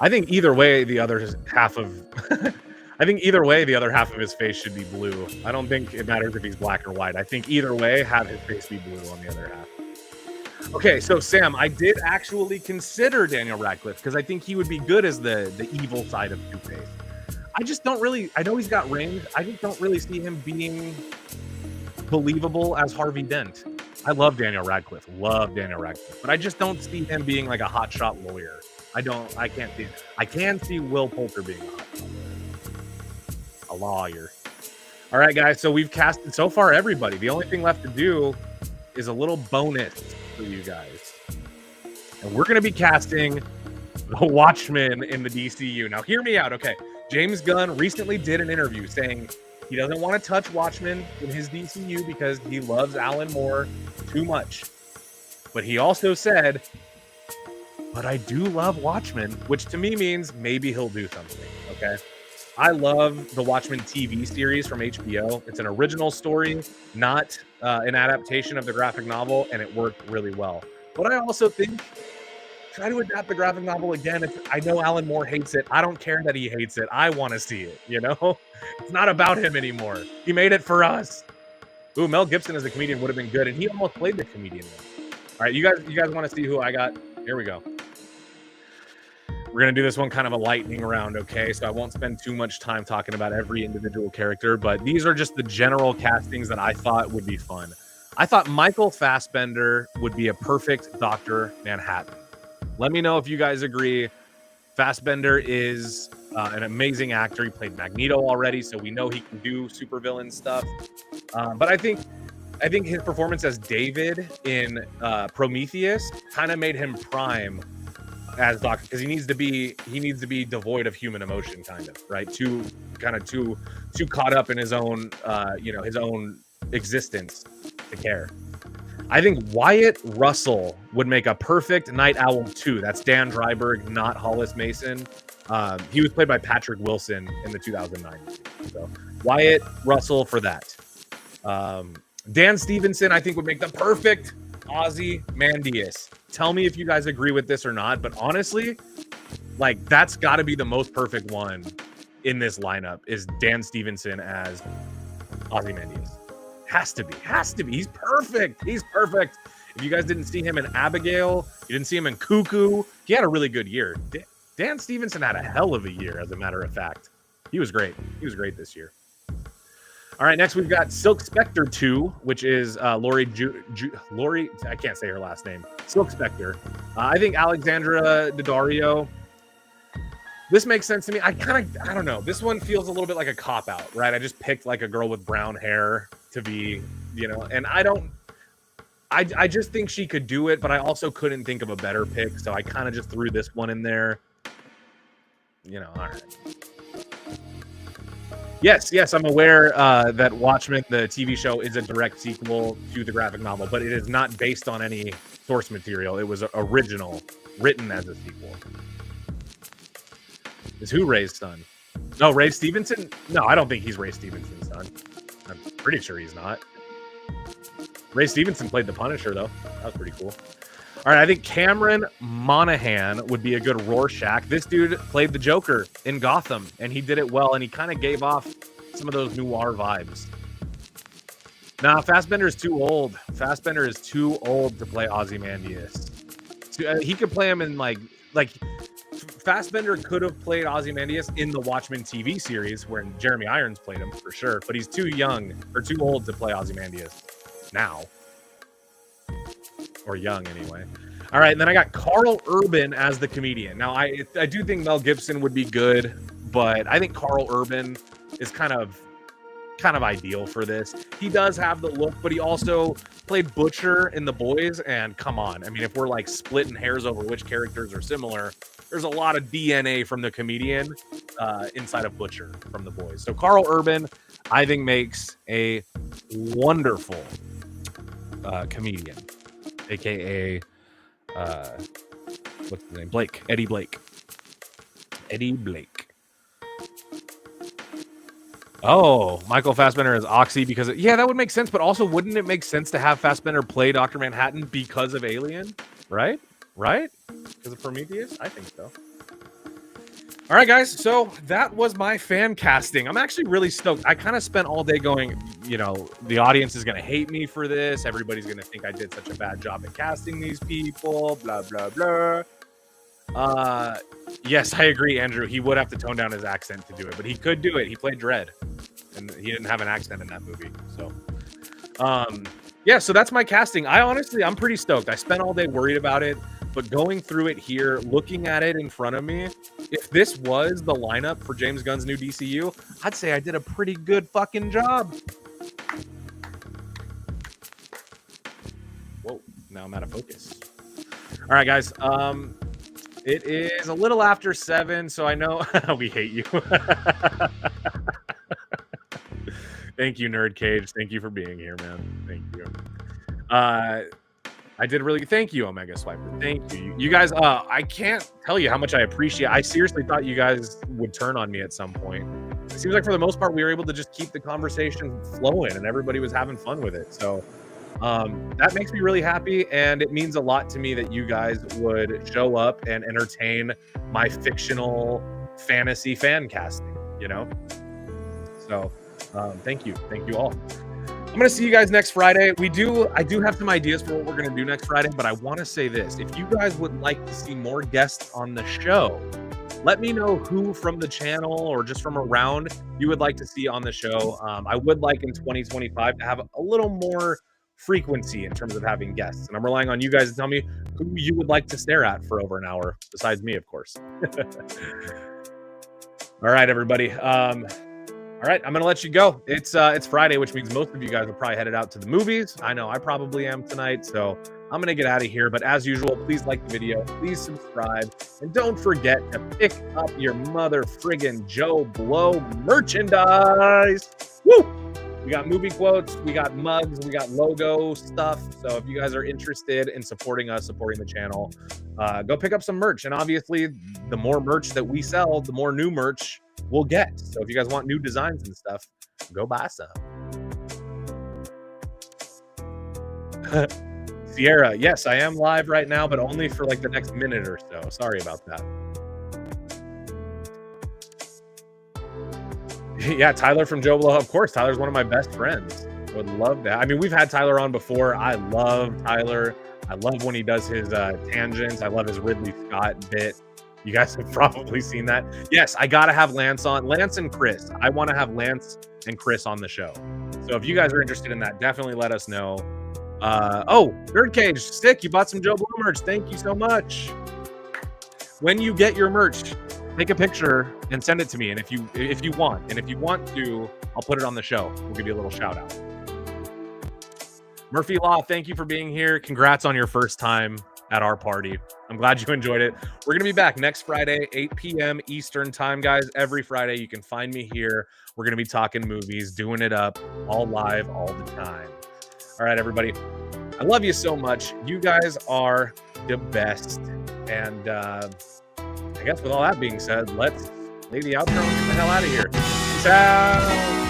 I think either way, the other half of his face should be blue. I don't think it matters if he's black or white. I think either way, have his face be blue on the other half. Okay, so Sam, I did actually consider Daniel Radcliffe because I think he would be good as the evil side of Two-Face. I just don't really. I know he's got range. I just don't really see him being believable as Harvey Dent. I love Daniel Radcliffe, but I just don't see him being like a hotshot lawyer. I can't see. I can see Will Poulter being a lawyer. All right, guys. So we've casted so far everybody. The only thing left to do is a little bonus for you guys, and we're going to be casting the Watchmen in the DCU. Now, hear me out, okay? James Gunn recently did an interview saying he doesn't want to touch Watchmen in his DCU because he loves Alan Moore too much. But he also said, but I do love Watchmen, which to me means maybe he'll do something, okay? I love the Watchmen TV series from HBO. It's an original story, not an adaptation of the graphic novel, and it worked really well. But I also think try to adapt the graphic novel again. I know Alan Moore hates it. I don't care that he hates it. I want to see it, you know? It's not about him anymore. He made it for us. Ooh, Mel Gibson as a comedian would have been good, and he almost played the comedian. All right, you guys want to see who I got? Here we go. We're going to do this one kind of a lightning round, okay? So I won't spend too much time talking about every individual character, but these are just the general castings that I thought would be fun. I thought Michael Fassbender would be a perfect Dr. Manhattan. Let me know if you guys agree. Fassbender is an amazing actor. He played Magneto already, so we know he can do supervillain stuff. But I think his performance as David in Prometheus kind of made him prime as Doctor, because he needs to be devoid of human emotion, kind of, right? Too caught up in his own his own existence to care. I think Wyatt Russell would make a perfect Night Owl 2. That's Dan Dryberg, not Hollis Mason. He was played by Patrick Wilson in the 2009 movie. So Wyatt Russell for that. Dan Stevenson, I think, would make the perfect Ozymandias. Tell me if you guys agree with this or not, but honestly, like, that's got to be the most perfect one in this lineup is Dan Stevenson as Ozymandias. Has to be. He's perfect. If you guys didn't see him in Abigail, you didn't see him in Cuckoo, he had a really good year. Dan Stevenson had a hell of a year, as a matter of fact. He was great this year. All right, next we've got Silk Spectre 2, which is Lori, I can't say her last name. Silk Spectre. I think Alexandra Daddario. This makes sense to me. I don't know. This one feels a little bit like a cop-out, right? I just picked like a girl with brown hair to be, and I just think she could do it, but I also couldn't think of a better pick, so I kind of just threw this one in there. All right. Yes, I'm aware that Watchmen, the TV show, is a direct sequel to the graphic novel, but it is not based on any source material. It was original, written as a sequel. Is who Ray's son? No, Ray Stevenson? No, I don't think he's Ray Stevenson's son. I'm pretty sure he's not. Ray Stevenson played the Punisher, though. That was pretty cool. All right, I think Cameron Monaghan would be a good Rorschach. This dude played the Joker in Gotham, and he did it well, and he kind of gave off some of those noir vibes. Nah, Fassbender is too old. Fassbender is too old to play Ozymandias. He could play him in, like Fassbender could have played Ozymandias in the Watchmen TV series, where Jeremy Irons played him, for sure, but he's too young, or too old to play Ozymandias now. Or young, anyway. All right, and then I got Carl Urban as the comedian. Now, I do think Mel Gibson would be good, but I think Carl Urban is kind of ideal for this. He does have the look, but he also played Butcher in The Boys, and come on. I mean, if we're like splitting hairs over which characters are similar, there's a lot of DNA from the comedian inside of Butcher from The Boys. So Carl Urban, I think, makes a wonderful comedian. AKA, what's his name? Eddie Blake. Oh, Michael Fassbender as Oxy because that would make sense, but also wouldn't it make sense to have Fassbender play Dr. Manhattan because of Alien? Right? Because of Prometheus? I think so. All right, guys. So that was my fan casting. I'm actually really stoked. I kind of spent all day going, the audience is going to hate me for this. Everybody's going to think I did such a bad job at casting these people, blah, blah, blah. Yes, I agree, Andrew. He would have to tone down his accent to do it, but he could do it. He played Dredd, and he didn't have an accent in that movie. So, yeah, so that's my casting. I'm pretty stoked. I spent all day worried about it, but going through it here, looking at it in front of me, if this was the lineup for James Gunn's new DCU, I'd say I did a pretty good fucking job. Whoa, now I'm out of focus. All right, guys. It is a little after 7, so I know we hate you. Thank you, Nerd Cage. Thank you for being here, man. Thank you. I did really thank you, Omega Swiper. Thank you. You guys, I can't tell you how much I appreciate. I seriously thought you guys would turn on me at some point. It seems like for the most part, we were able to just keep the conversation flowing and everybody was having fun with it. So that makes me really happy, and it means a lot to me that you guys would show up and entertain my fictional fantasy fan casting, you know? So thank you all. I'm gonna see you guys next Friday. I do have some ideas for what we're gonna do next Friday, but I want to say this: if you guys would like to see more guests on the show, let me know who from the channel or just from around you would like to see on the show. I would like in 2025 to have a little more frequency in terms of having guests, and I'm relying on you guys to tell me who you would like to stare at for over an hour, besides me, of course. All right, everybody. All right, I'm gonna let you go. It's Friday, which means most of you guys are probably headed out to the movies. I know I probably am tonight, so I'm gonna get out of here. But as usual, please like the video, please subscribe, and don't forget to pick up your mother friggin' Joe Blow merchandise. Woo! We got movie quotes, we got mugs, we got logo stuff. So if you guys are interested in supporting us, supporting the channel, go pick up some merch. And obviously, the more merch that we sell, the more new merch we'll get. So if you guys want new designs and stuff, go buy some. Sierra, yes, I am live right now, but only for like the next minute or so. Sorry about that. Yeah, Tyler from Joe Blow. Of course, Tyler's one of my best friends. I would love that. I mean, we've had Tyler on before. I love Tyler. I love when he does his tangents. I love his Ridley Scott bit. You guys have probably seen that. Yes, I got to have Lance on. Lance and Chris. I want to have Lance and Chris on the show. So if you guys are interested in that, definitely let us know. Oh, Nerd Cage, Stick, you bought some Joe Blow merch. Thank you so much. When you get your merch, take a picture and send it to me. And if you want to, I'll put it on the show. We'll give you a little shout out. Murphy Law, thank you for being here. Congrats on your first time at our party. I'm glad you enjoyed it. We're going to be back next Friday, 8 p.m. Eastern time, guys. Every Friday, you can find me here. We're going to be talking movies, doing it up, all live, all the time. All right, everybody. I love you so much. You guys are the best. And I guess with all that being said, let's lay the outro and get the hell out of here. Peace out.